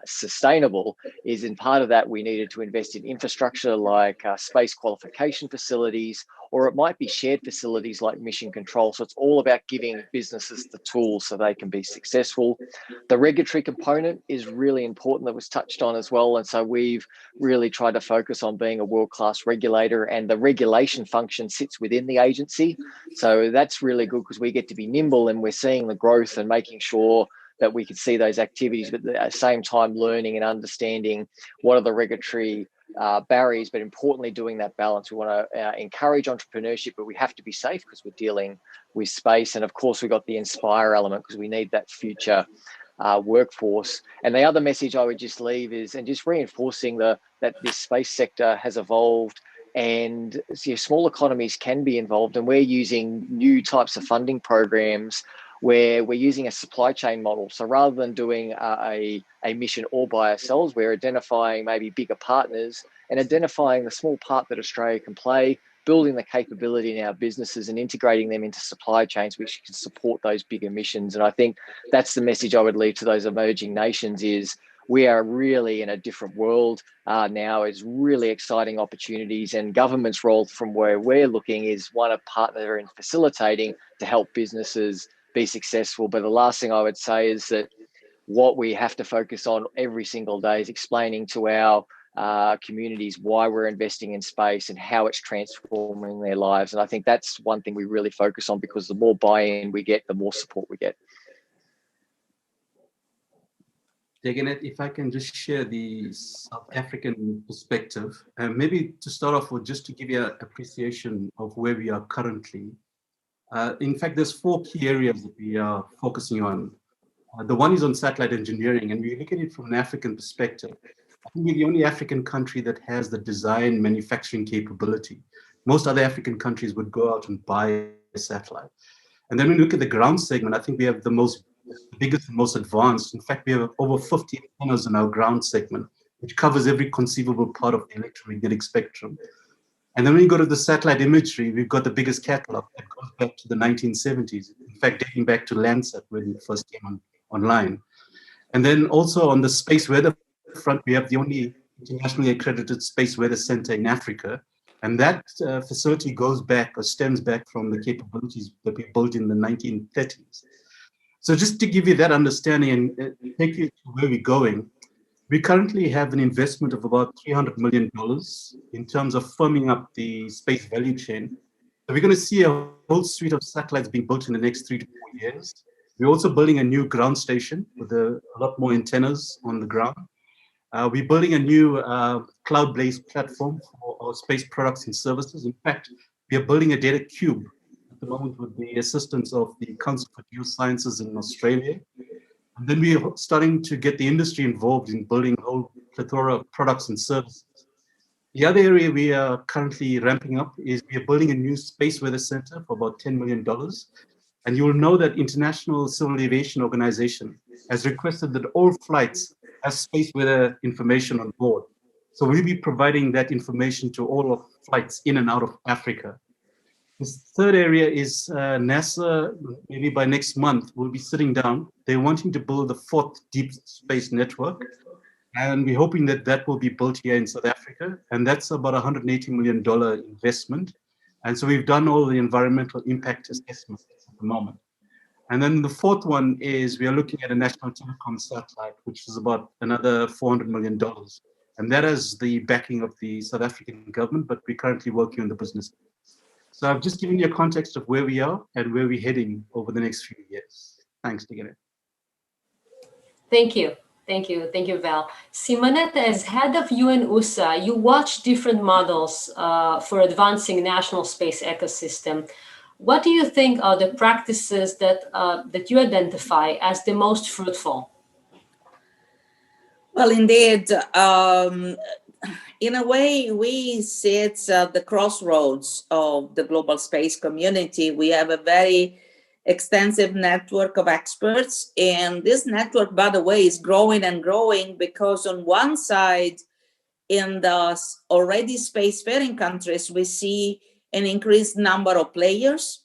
sustainable. Is in part of that, we needed to invest in infrastructure like space qualification facilities, or it might be shared facilities like mission control. So it's all about giving businesses the tools so they can be successful. The regulatory component is really important, that was touched on as well. And so we've really tried to focus on being a world-class regulator, and the regulation function sits within the agency. So that's really good, because we get to be nimble, and we're seeing the growth and making sure that we can see those activities, but at the same time learning and understanding what are the regulatory barriers, but importantly doing that balance. We want to encourage entrepreneurship, but we have to be safe because we're dealing with space. And of course, we've got the inspire element, because we need that future workforce. And the other message I would just leave is, and just reinforcing that this space sector has evolved, and small economies can be involved, and we're using new types of funding programs where we're using a supply chain model. So rather than doing a mission all by ourselves, we're identifying maybe bigger partners and identifying the small part that Australia can play, building the capability in our businesses and integrating them into supply chains which can support those bigger missions. And I think that's the message I would leave to those emerging nations is, we are really in a different world now. It's really exciting opportunities, and government's role from where we're looking is one, a partner in facilitating to help businesses be successful. But the last thing I would say is that what we have to focus on every single day is explaining to our communities why we're investing in space and how it's transforming their lives. And I think that's one thing we really focus on, because the more buy-in we get, the more support we get. Deganet, if I can just share the South African perspective, maybe to start off with, just to give you an appreciation of where we are currently. In fact, there's 4 key areas that we are focusing on. The one is on satellite engineering, and we look at it from an African perspective. I think we're the only African country that has the design manufacturing capability. Most other African countries would go out and buy a satellite. And then when we look at the ground segment, I think we have the biggest and most advanced. In fact, we have over 50 antennas in our ground segment, which covers every conceivable part of the electromagnetic spectrum. And then when you go to the satellite imagery, we've got the biggest catalog that goes back to the 1970s. In fact, dating back to Landsat when it first came online. And then also on the space weather front, we have the only internationally accredited space weather center in Africa. And that facility goes back or stems back from the capabilities that we built in the 1930s. So just to give you that understanding and take you to where we're going, we currently have an investment of about $300 million in terms of firming up the space value chain. So we're going to see a whole suite of satellites being built in the next 3 to 4 years. We're also building a new ground station with a lot more antennas on the ground. We're building a new cloud-based platform for our space products and services. In fact, we are building a data cube at the moment with the assistance of the Council for Geosciences in Australia. And then we're starting to get the industry involved in building a whole plethora of products and services. The other area we are currently ramping up is we are building a new space weather center for about $10 million. And you will know that International Civil Aviation Organization has requested that all flights have space weather information on board. So we'll be providing that information to all of flights in and out of Africa. This third area is NASA, maybe by next month, will be sitting down. They're wanting to build the 4th deep space network. And we're hoping that that will be built here in South Africa. And that's about $180 million investment. And so we've done all the environmental impact assessments at the moment. And then the 4th one is we are looking at a national telecom satellite, which is about another $400 million. And that is the backing of the South African government, but we're currently working on the business. So I've just given you a context of where we are and where we're heading over the next few years. Thanks, Deganet. Thank you. Thank you. Thank you, Val. Simonette, as head of UN-USA, you watch different models for advancing national space ecosystem. What do you think are the practices that you identify as the most fruitful? Well, indeed, in a way, we sit at the crossroads of the global space community. We have a very extensive network of experts, and this network, by the way, is growing and growing because on one side, in the already spacefaring countries, we see an increased number of players.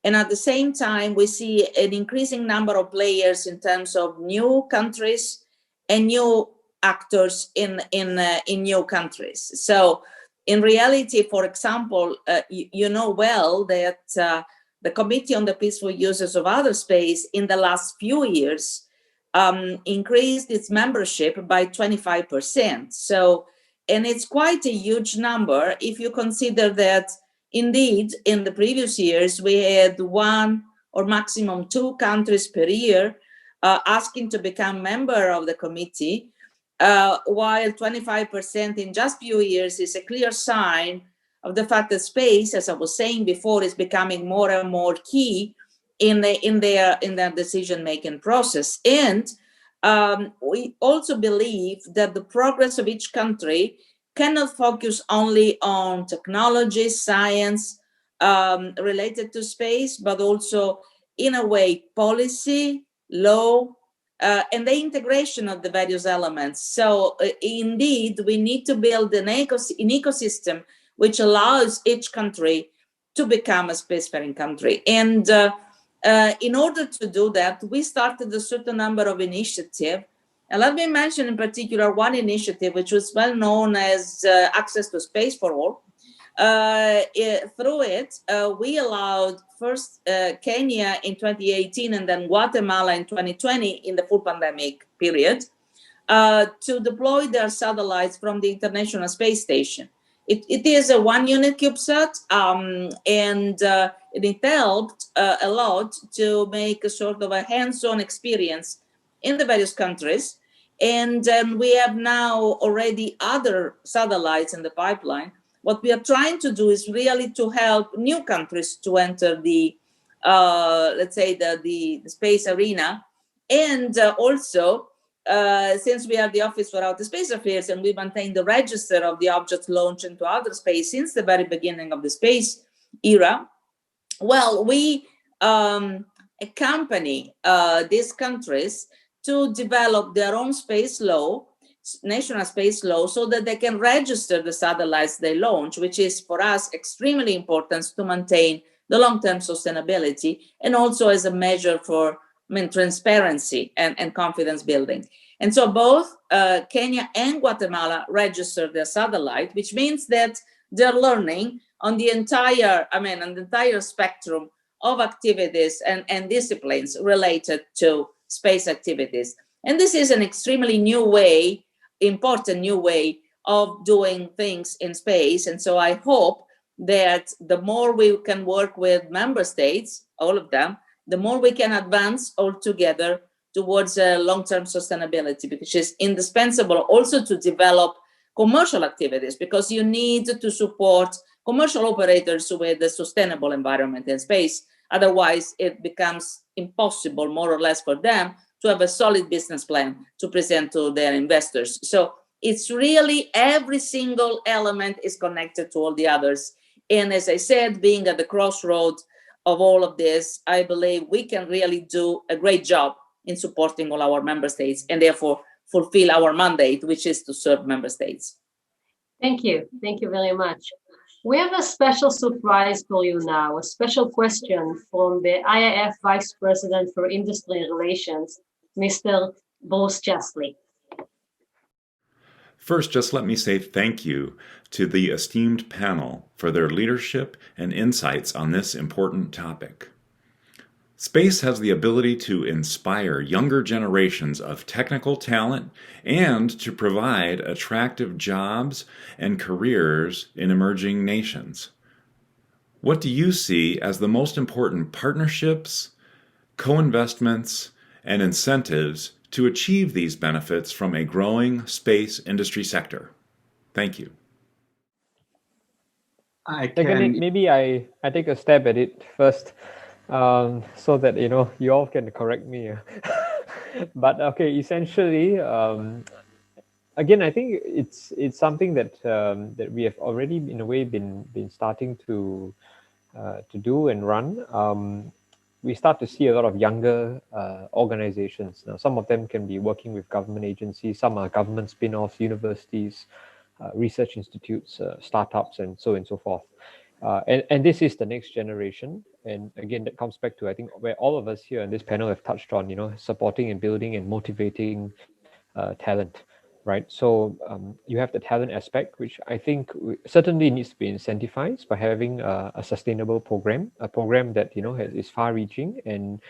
And at the same time, we see an increasing number of players in terms of new countries and new actors in new countries. So in reality, for example, you know well that the Committee on the Peaceful Uses of Outer Space in the last few years increased its membership by 25%. So, and it's quite a huge number if you consider that indeed, in the previous years, we had 1 or maximum 2 countries per year asking to become member of the committee, while 25% in just few years is a clear sign of the fact that space, as I was saying before, is becoming more and more key in their decision-making process. And we also believe that the progress of each country cannot focus only on technology, science related to space, but also, in a way, policy, law, and the integration of the various elements. So indeed, we need to build an ecosystem which allows each country to become a spacefaring country. And in order to do that, we started a certain number of initiatives. And let me mention in particular one initiative, which was well known as Access to Space for All. Through it, we allowed first Kenya in 2018 and then Guatemala in 2020 in the full pandemic period to deploy their satellites from the International Space Station. It is a one-unit CubeSat, and it helped a lot to make a sort of a hands-on experience in the various countries. And we have now already other satellites in the pipeline. What we are trying to do is really to help new countries to enter the, let's say, the space arena. And also, since we are the Office for Outer Space Affairs and we maintain the register of the objects launched into outer space since the very beginning of the space era, well, we accompany these countries to develop their own space law, national space law, so that they can register the satellites they launch, which is for us extremely important to maintain the long-term sustainability and also as a measure for transparency and confidence building. And so both Kenya and Guatemala registered their satellite, which means that they're learning on the entire, on the entire spectrum of activities and disciplines related to space activities. And this is an extremely new way, important new way of doing things in space. And so I hope that the more we can work with member states, all of them, the more we can advance all together towards long-term sustainability, which is indispensable also to develop commercial activities, because you need to support commercial operators with a sustainable environment in space. Otherwise, it becomes impossible, more or less, for them to have a solid business plan to present to their investors. So it's really every single element is connected to all the others. And as I said, being at the crossroads of all of this, I believe we can really do a great job in supporting all our member states and therefore fulfill our mandate, which is to serve member states. Thank you. Thank you very much. We have a special surprise for you now, a special question from the IAF Vice President for Industry Relations, Mr. Bruce Chesley. First, just let me say thank you to the esteemed panel for their leadership and insights on this important topic. Space has the ability to inspire younger generations of technical talent and to provide attractive jobs and careers in emerging nations. What do you see as the most important partnerships, co-investments, and incentives to achieve these benefits from a growing space industry sector? Thank you. Maybe I take a stab at it first. So that you all can correct me. But okay, essentially, again, I think it's something that that we have already in a way been starting to do and run. We start to see a lot of younger organizations now. Some of them can be working with government agencies. Some are government spin-offs, universities, research institutes, startups, and so forth. And this is the next generation. And again, that comes back to, I think, where all of us here on this panel have touched on, supporting and building and motivating talent, right? So you have the talent aspect, which I think certainly needs to be incentivized by having a sustainable program, a program that, is far-reaching. And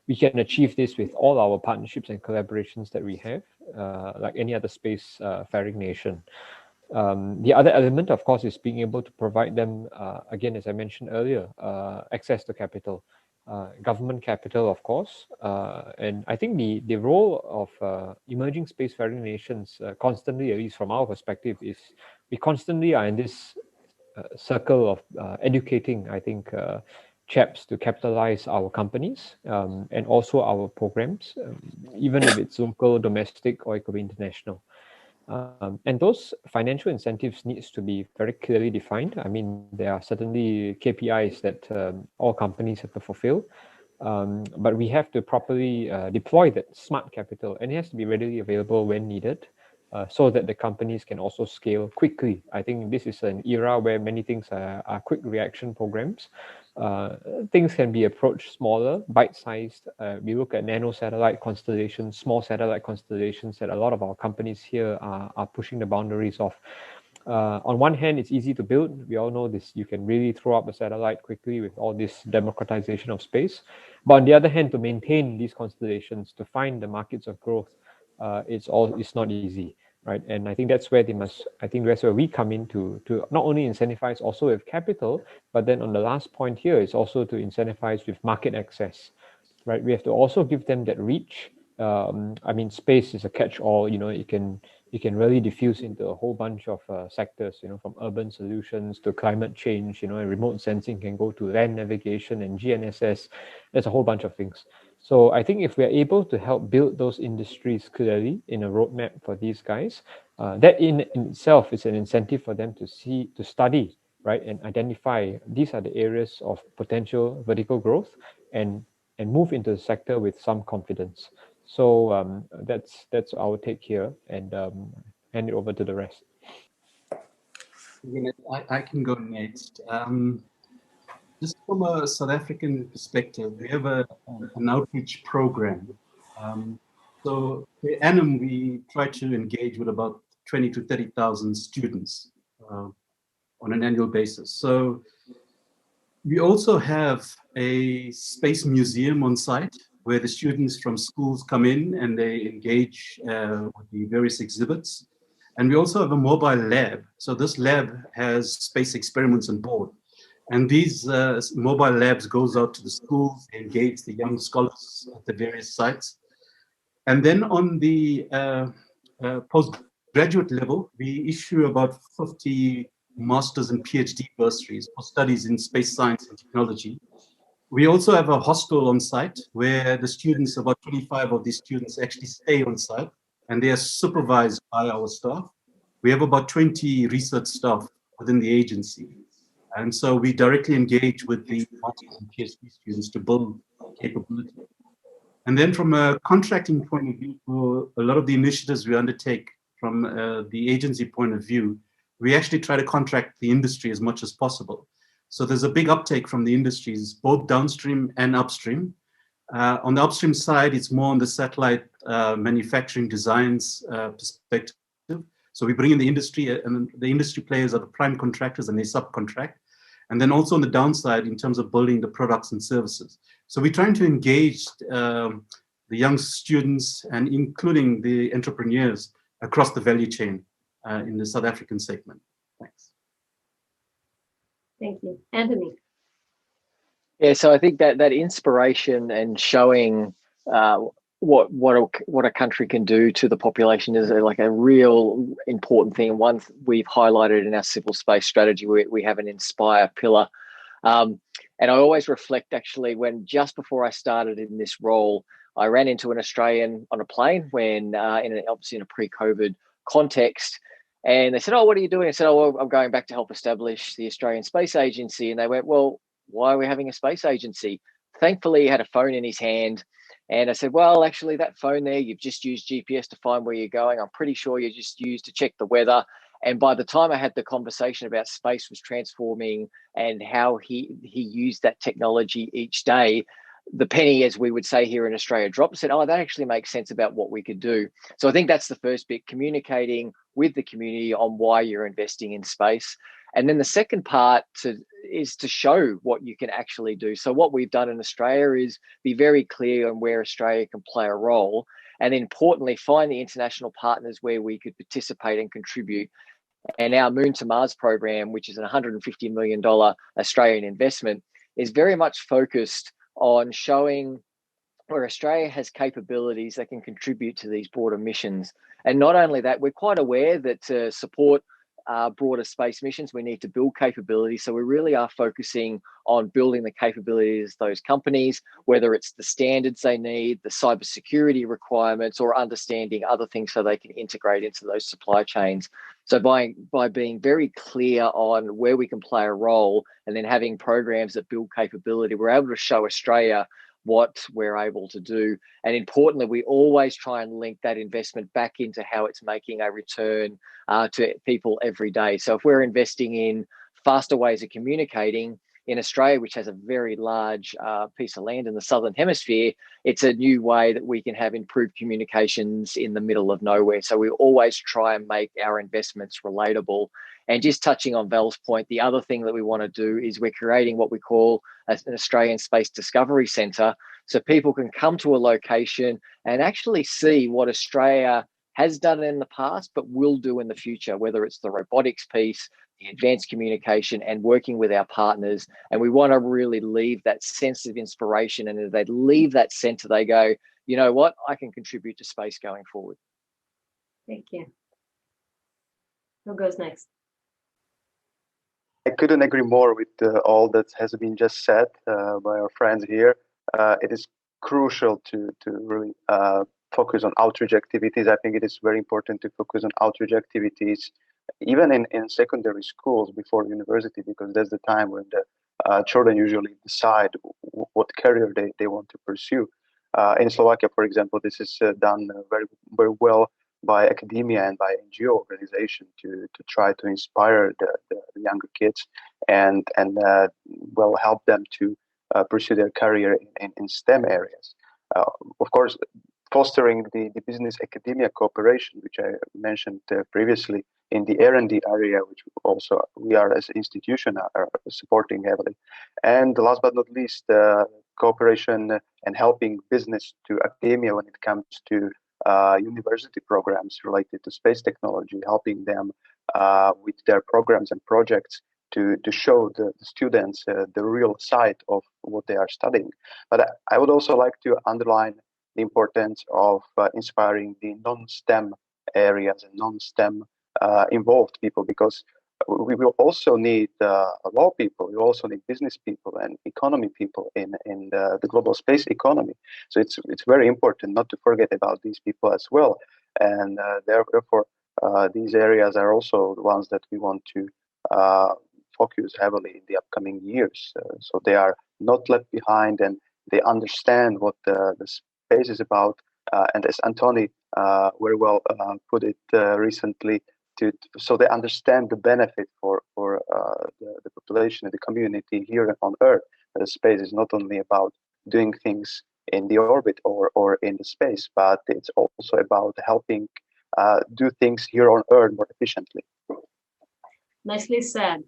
we can achieve this with all our partnerships and collaborations that we have, like any other space-faring nation. The other element, of course, is being able to provide them, again, as I mentioned earlier, access to capital, government capital, of course. And I think the role of emerging spacefaring nations constantly, at least from our perspective, is we constantly are in this circle of educating, I think, chaps to capitalize our companies and also our programs, even if it's local, domestic, or it could be international. And those financial incentives needs to be very clearly defined. I mean, there are certainly KPIs that all companies have to fulfill, but we have to properly deploy that smart capital, and it has to be readily available when needed, so that the companies can also scale quickly. I think this is an era where many things are quick reaction programs. Things can be approached smaller, bite-sized. We look at nano satellite constellations, small satellite constellations that a lot of our companies here are pushing the boundaries of. On one hand, it's easy to build. We all know this. You can really throw up a satellite quickly with all this democratization of space. But on the other hand, to maintain these constellations, to find the markets of growth, it's not easy, right? And I think that's where that's where we come in to not only incentivize also with capital, but then on the last point here is also to incentivize with market access, right? We have to also give them that reach. I mean, space is a catch-all. It can really diffuse into a whole bunch of sectors. From urban solutions to climate change. And remote sensing can go to land navigation and GNSS. There's a whole bunch of things. So I think if we're able to help build those industries clearly in a roadmap for these guys, that in itself is an incentive for them to study, right, and identify these are the areas of potential vertical growth and move into the sector with some confidence. So that's our take here, and hand it over to the rest. I can go next. Just from a South African perspective, we have an outreach program. So per annum, we try to engage with about 20 to 30,000 students on an annual basis. So we also have a space museum on site where the students from schools come in and they engage with the various exhibits. And we also have a mobile lab. So this lab has space experiments on board. And these mobile labs goes out to the schools, they engage the young scholars at the various sites. And then on the postgraduate level, we issue about 50 master's and PhD bursaries for studies in space science and technology. We also have a hostel on site where the students, about 25 of these students actually stay on site and they are supervised by our staff. We have about 20 research staff within the agency. And so we directly engage with the master's and PhD students to build capability. And then from a contracting point of view, for a lot of the initiatives we undertake from the agency point of view, we actually try to contract the industry as much as possible. So there's a big uptake from the industries, both downstream and upstream. On the upstream side, it's more on the satellite manufacturing designs perspective. So we bring in the industry, and the industry players are the prime contractors and they subcontract. And then also on the downside, in terms of building the products and services. So we're trying to engage the young students and including the entrepreneurs across the value chain in the South African segment. Thanks. Thank you. Anthony. Yeah, so I think that inspiration and showing what a country can do to the population is like a real important thing. One we've highlighted in our civil space strategy, we have an inspire pillar. And I always reflect actually when just before I started in this role, I ran into an Australian on a plane when obviously in a pre-COVID context. And they said, "Oh, what are you doing?" I said, "Oh, well, I'm going back to help establish the Australian Space Agency." And they went, "Well, why are we having a space agency?" Thankfully, he had a phone in his hand. And I said, "Well, actually, that phone there, you've just used GPS to find where you're going. I'm pretty sure you just used to check the weather." And by the time I had the conversation about space was transforming and how he used that technology each day, the penny, as we would say here in Australia, dropped and said, "Oh, that actually makes sense about what we could do." So I think that's the first bit, communicating with the community on why you're investing in space. And then the second part is to show what you can actually do. So what we've done in Australia is be very clear on where Australia can play a role. And then importantly, find the international partners where we could participate and contribute. And our Moon to Mars program, which is an $150 million Australian investment, is very much focused on showing where Australia has capabilities that can contribute to these broader missions. And not only that, we're quite aware that to support broader space missions, we need to build capability. So we really are focusing on building the capabilities of those companies, whether it's the standards they need, the cybersecurity requirements, or understanding other things so they can integrate into those supply chains. So by being very clear on where we can play a role and then having programs that build capability, we're able to show Australia what we're able to do. And importantly, we always try and link that investment back into how it's making a return to people every day. So if we're investing in faster ways of communicating, in Australia, which has a very large piece of land in the southern hemisphere, it's a new way that we can have improved communications in the middle of nowhere. So we always try and make our investments relatable. And just touching on Val's point, the other thing that we want to do is we're creating what we call an Australian Space Discovery Centre, so people can come to a location and actually see what Australia has done in the past, but will do in the future, whether it's the robotics piece, the advanced communication, and working with our partners. And we want to really leave that sense of inspiration. And as they leave that centre, they go, you know what, I can contribute to space going forward. Thank you. Who goes next? I couldn't agree more with all that has been just said by our friends here. It is crucial to really focus on outreach activities. I think it is very important to focus on outreach activities, even in secondary schools before university, because that's the time when the children usually decide what career they want to pursue. In Slovakia, for example, this is done very well by academia and by NGO organization to try to inspire the younger kids and well help them to pursue their career in STEM areas. Of course, fostering the business academia cooperation, which I mentioned previously in the R&D area, which also we are as an institution are supporting heavily. And last but not least, cooperation and helping business to academia when it comes to university programs related to space technology, helping them with their programs and projects to show the students the real side of what they are studying. But I would also like to underline the importance of inspiring the non-STEM areas and non-STEM involved people, because we will also need law people, we also need business people and economy people in the global space economy. So it's very important not to forget about these people as well. And therefore, these areas are also the ones that we want to focus heavily in the upcoming years. So they are not left behind and they understand what the space is about. And as Antoni very well put it recently, so they understand the benefit for the population and the community here on Earth. The space is not only about doing things in the orbit or in the space, but it's also about helping do things here on Earth more efficiently. Nicely said.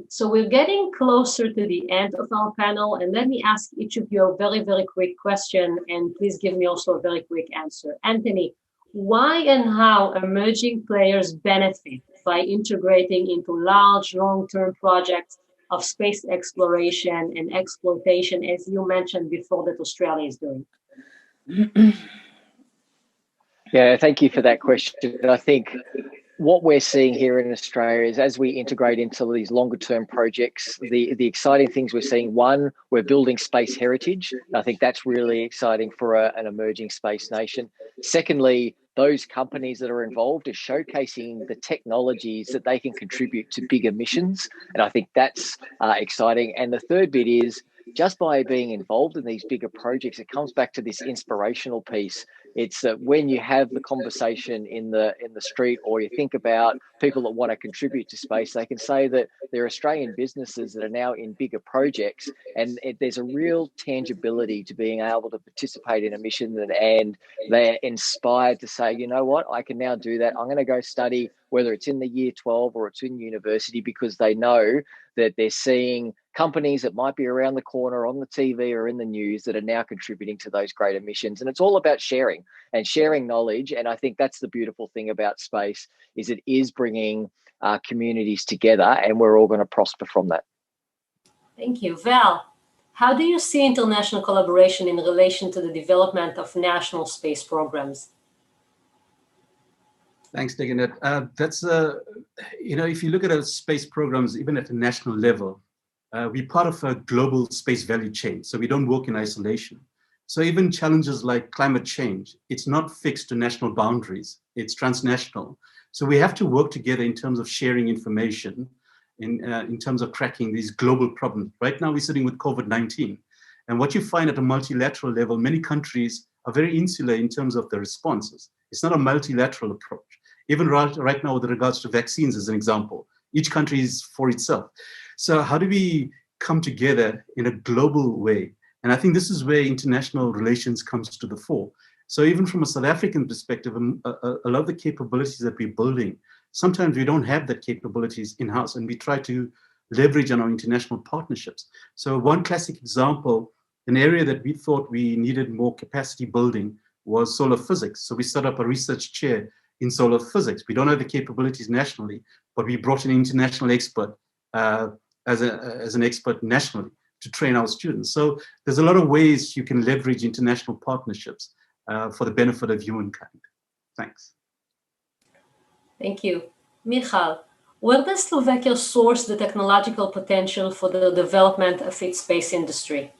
So we're getting closer to the end of our panel, and let me ask each of you a very, very quick question, and please give me also a very quick answer. Antoni, why and how emerging players benefit by integrating into large long-term projects of space exploration and exploitation, as you mentioned before, that Australia is doing? Yeah, thank you for that question. I think what we're seeing here in Australia is as we integrate into these longer term projects, the exciting things we're seeing, one, we're building space heritage. I think that's really exciting for an emerging space nation. Secondly, those companies that are involved are showcasing the technologies that they can contribute to bigger missions. And I think that's exciting. And the third bit is just by being involved in these bigger projects, it comes back to this inspirational piece. It's when you have the conversation in the street, or you think about people that want to contribute to space, they can say that they're Australian businesses that are now in bigger projects, and there's a real tangibility to being able to participate in a mission, and they're inspired to say, you know what, I can now do that. I'm going to go study, whether it's in the year 12 or it's in university, because they know that they're seeing companies that might be around the corner on the TV or in the news that are now contributing to those greater missions. And it's all about sharing and sharing knowledge. And I think that's the beautiful thing about space, is it is bringing communities together, and we're all going to prosper from that. Thank you. Val, how do you see international collaboration in relation to the development of national space programs? Thanks, Daganette. That's if you look at our space programs, even at a national level, we're part of a global space value chain, so we don't work in isolation. So even challenges like climate change, it's not fixed to national boundaries, it's transnational. So we have to work together in terms of sharing information, in terms of cracking these global problems. Right now we're sitting with COVID-19. And what you find at a multilateral level, many countries are very insular in terms of the responses. It's not a multilateral approach. Even right now with regards to vaccines as an example, each country is for itself. So how do we come together in a global way? And I think this is where international relations comes to the fore. So even from a South African perspective, a lot of the capabilities that we're building, sometimes we don't have that capabilities in-house, and we try to leverage on our international partnerships. So one classic example, an area that we thought we needed more capacity building was solar physics. So we set up a research chair in solar physics. We don't have the capabilities nationally, but we brought an international expert as an expert nationally to train our students. So there's a lot of ways you can leverage international partnerships for the benefit of humankind. Thanks. Thank you. Michal, where does Slovakia source the technological potential for the development of its space industry?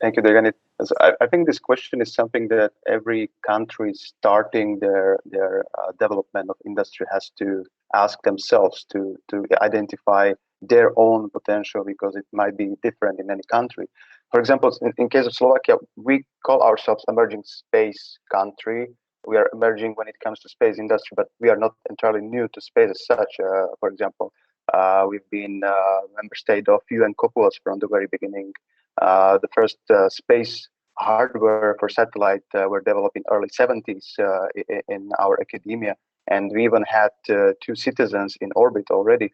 Thank you, Deganit. I think this question is something that every country starting their development of industry has to ask themselves to identify their own potential, because it might be different in any country. For example, in case of Slovakia, we call ourselves emerging space country. We are emerging when it comes to space industry, but we are not entirely new to space as such. For example, we've been member state of UN COPUOS from the very beginning. The first space hardware for satellite were developed in early 70s in our academia, and we even had two citizens in orbit already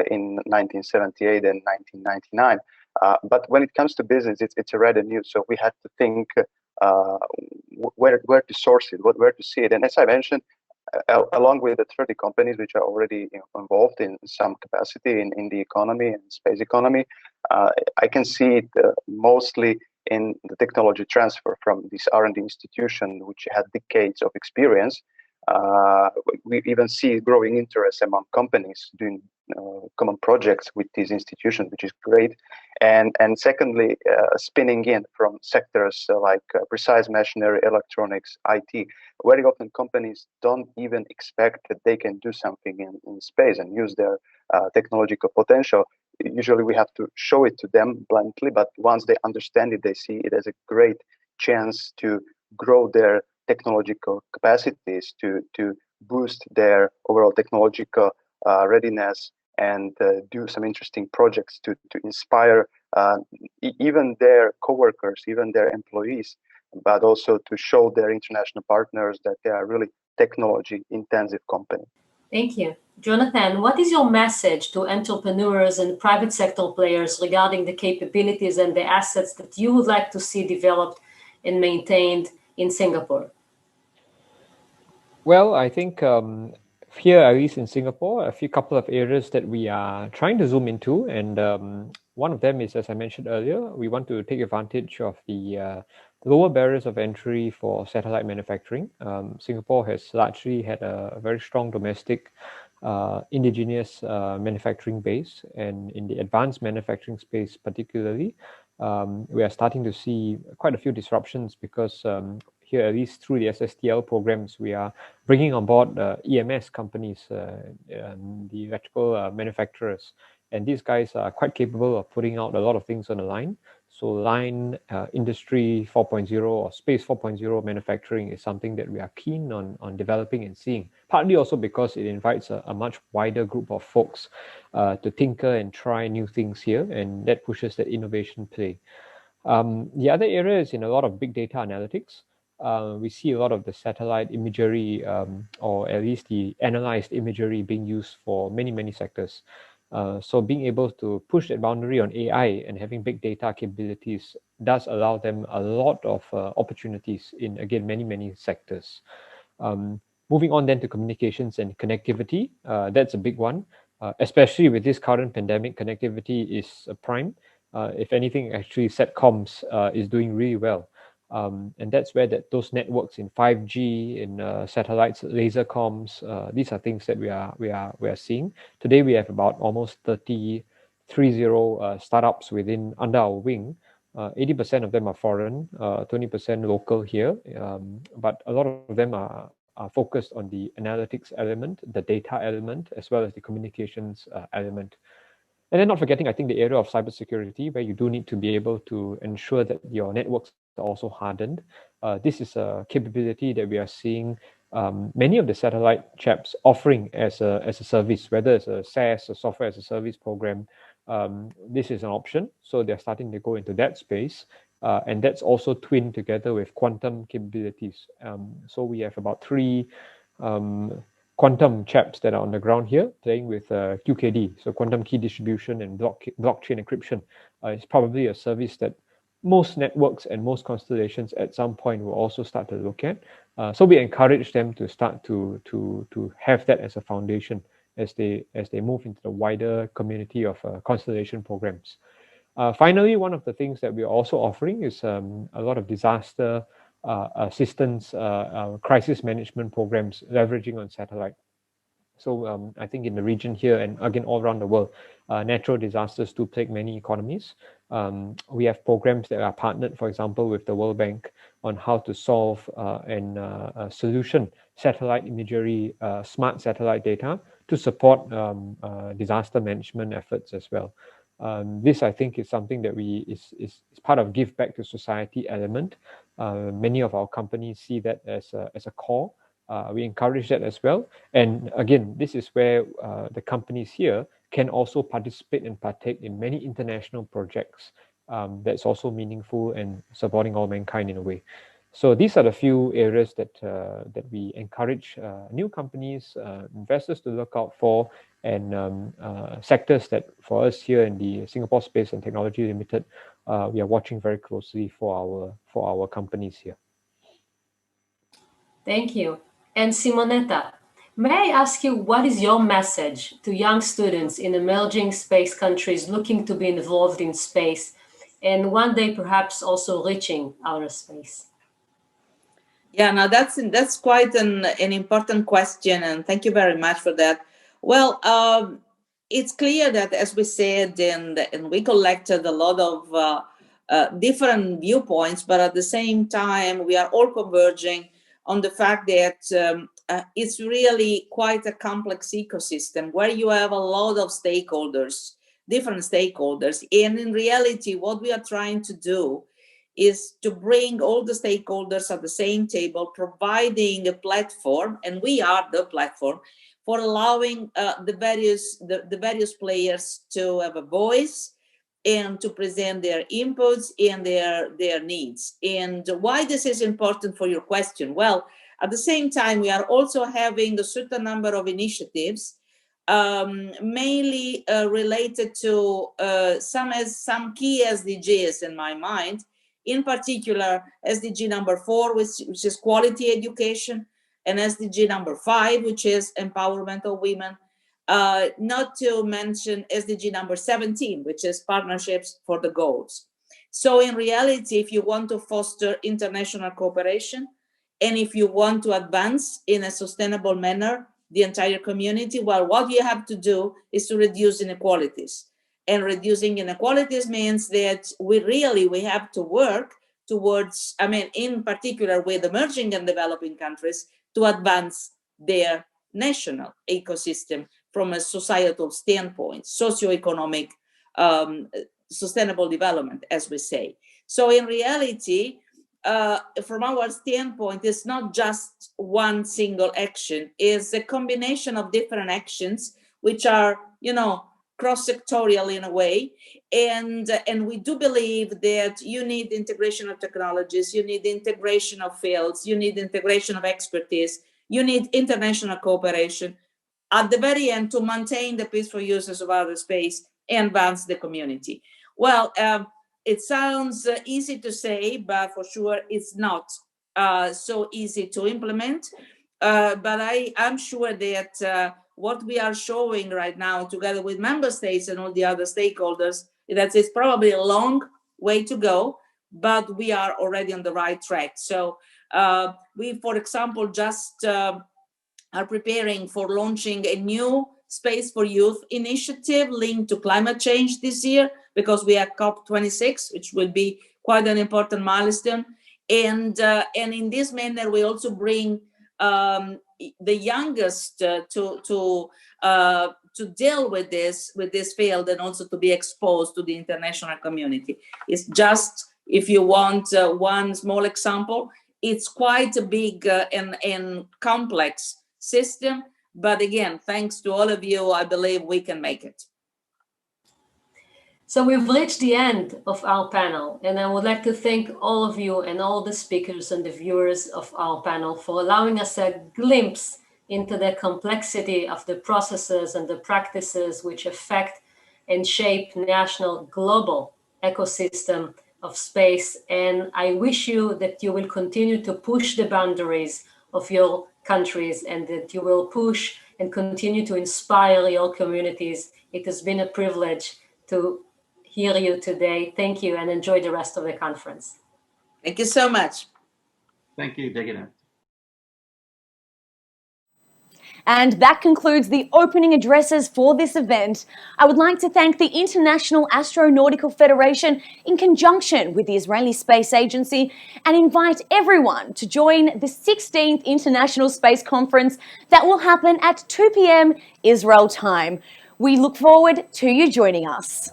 in 1978 and 1999. But when it comes to business, it's already new. So we had to think where to source it, where to see it. And as I mentioned, along with the 30 companies which are already involved in some capacity in the economy and space economy, I can see it mostly in the technology transfer from this R&D institution, which had decades of experience. We even see growing interest among companies doing common projects with these institutions, which is great. And secondly, spinning in from sectors like precise machinery, electronics, IT. Very often companies don't even expect that they can do something in space and use their technological potential. Usually we have to show it to them bluntly, but once they understand it, they see it as a great chance to grow their technological capacities, to boost their overall technological readiness, and do some interesting projects to inspire even their coworkers, even their employees, but also to show their international partners that they are really technology intensive company. Thank you. Jonathan, what is your message to entrepreneurs and private sector players regarding the capabilities and the assets that you would like to see developed and maintained in Singapore? Well, I think here, at least in Singapore, a couple of areas that we are trying to zoom into, and one of them is, as I mentioned earlier, we want to take advantage of the lower barriers of entry for satellite manufacturing. Singapore has largely had a very strong domestic indigenous manufacturing base, and in the advanced manufacturing space particularly, we are starting to see quite a few disruptions because here, at least through the SSTL programs, we are bringing on board EMS companies, the electrical manufacturers. And these guys are quite capable of putting out a lot of things on the line. So line industry 4.0 or space 4.0 manufacturing is something that we are keen on developing and seeing, partly also because it invites a much wider group of folks to tinker and try new things here, and that pushes that innovation play. The other area is in a lot of big data analytics. We see a lot of the satellite imagery, or at least the analyzed imagery, being used for many sectors. So being able to push that boundary on AI and having big data capabilities does allow them a lot of opportunities in, again, many sectors. Moving on then to communications and connectivity, that's a big one. Especially with this current pandemic, connectivity is a prime. If anything, actually, Satcoms is doing really well. And that's where those networks in 5G, in satellites, laser comms, these are things that we are seeing. Today, we have about almost 30 startups under our wing. 80% of them are foreign, 20% local here, but a lot of them are focused on the analytics element, the data element, as well as the communications element. And then not forgetting, I think, the area of cybersecurity, where you do need to be able to ensure that your networks are also hardened. This is a capability that we are seeing many of the satellite chaps offering as a service, whether it's a SaaS, a software as a service program, this is an option. So they're starting to go into that space. And that's also twinned together with quantum capabilities. So we have about 3 quantum chaps that are on the ground here playing with QKD, so quantum key distribution and blockchain encryption. It's probably a service that most networks and most constellations at some point will also start to look at. So we encourage them to start to have that as a foundation as they move into the wider community of constellation programs. Finally, one of the things that we're also offering is a lot of disaster assistance, crisis management programs leveraging on satellite. So I think in the region here and again all around the world, natural disasters do plague many economies. We have programs that are partnered, for example, with the World Bank on how to solve and solution satellite imagery, smart satellite data to support disaster management efforts as well. This, I think, is something that is part of give back to society element. Many of our companies see that as a core. We encourage that as well. And again, this is where the companies here can also participate and partake in many international projects that's also meaningful and supporting all mankind in a way. So these are the few areas that we encourage new companies, investors to look out for, and sectors that for us here in the Singapore Space and Technology Limited, we are watching very closely for our companies here. Thank you. And Simonetta, may I ask you, what is your message to young students in emerging space countries looking to be involved in space and one day perhaps also reaching outer space? Yeah, now that's quite an important question, and thank you very much for that. Well, it's clear that, as we said, and we collected a lot of different viewpoints, but at the same time, we are all converging on the fact that it's really quite a complex ecosystem where you have a lot of stakeholders, different stakeholders, and in reality, what we are trying to do is to bring all the stakeholders at the same table, providing a platform, and we are the platform for allowing the various players to have a voice and to present their inputs and their needs. And why this is important for your question? Well, at the same time, we are also having a certain number of initiatives, mainly related to some key SDGs in my mind. In particular, SDG number 4, which is quality education, and SDG number 5, which is empowerment of women, not to mention SDG number 17, which is partnerships for the goals. So in reality, if you want to foster international cooperation, and if you want to advance in a sustainable manner the entire community, well, what you have to do is to reduce inequalities. And reducing inequalities means that we have to work towards, in particular with emerging and developing countries, to advance their national ecosystem from a societal standpoint, socioeconomic, sustainable development, as we say. So in reality, from our standpoint, it's not just one single action, it's a combination of different actions, which are, cross-sectorial in a way, and we do believe that you need integration of technologies, you need integration of fields, you need integration of expertise, you need international cooperation at the very end to maintain the peaceful uses of outer space and advance the community. Well, it sounds easy to say, but for sure it's not so easy to implement. But I'm sure that what we are showing right now, together with member states and all the other stakeholders, that it's probably a long way to go, but we are already on the right track. So we, for example, just are preparing for launching a new Space for Youth initiative linked to climate change this year, because we have COP26, which will be quite an important milestone. And in this manner, we also bring the youngest to deal with this field and also to be exposed to the international community. It's just, if you want one small example, it's quite a big and complex system. But again, thanks to all of you, I believe we can make it. So we've reached the end of our panel, and I would like to thank all of you and all the speakers and the viewers of our panel for allowing us a glimpse into the complexity of the processes and the practices which affect and shape national global ecosystem of space. And I wish you that you will continue to push the boundaries of your countries and that you will push and continue to inspire your communities. It has been a privilege to hear you today. Thank you and enjoy the rest of the conference. Thank you so much. Thank you, Deganet. And that concludes the opening addresses for this event. I would like to thank the International Astronautical Federation in conjunction with the Israeli Space Agency and invite everyone to join the 16th International Space Conference that will happen at 2 p.m. Israel time. We look forward to you joining us.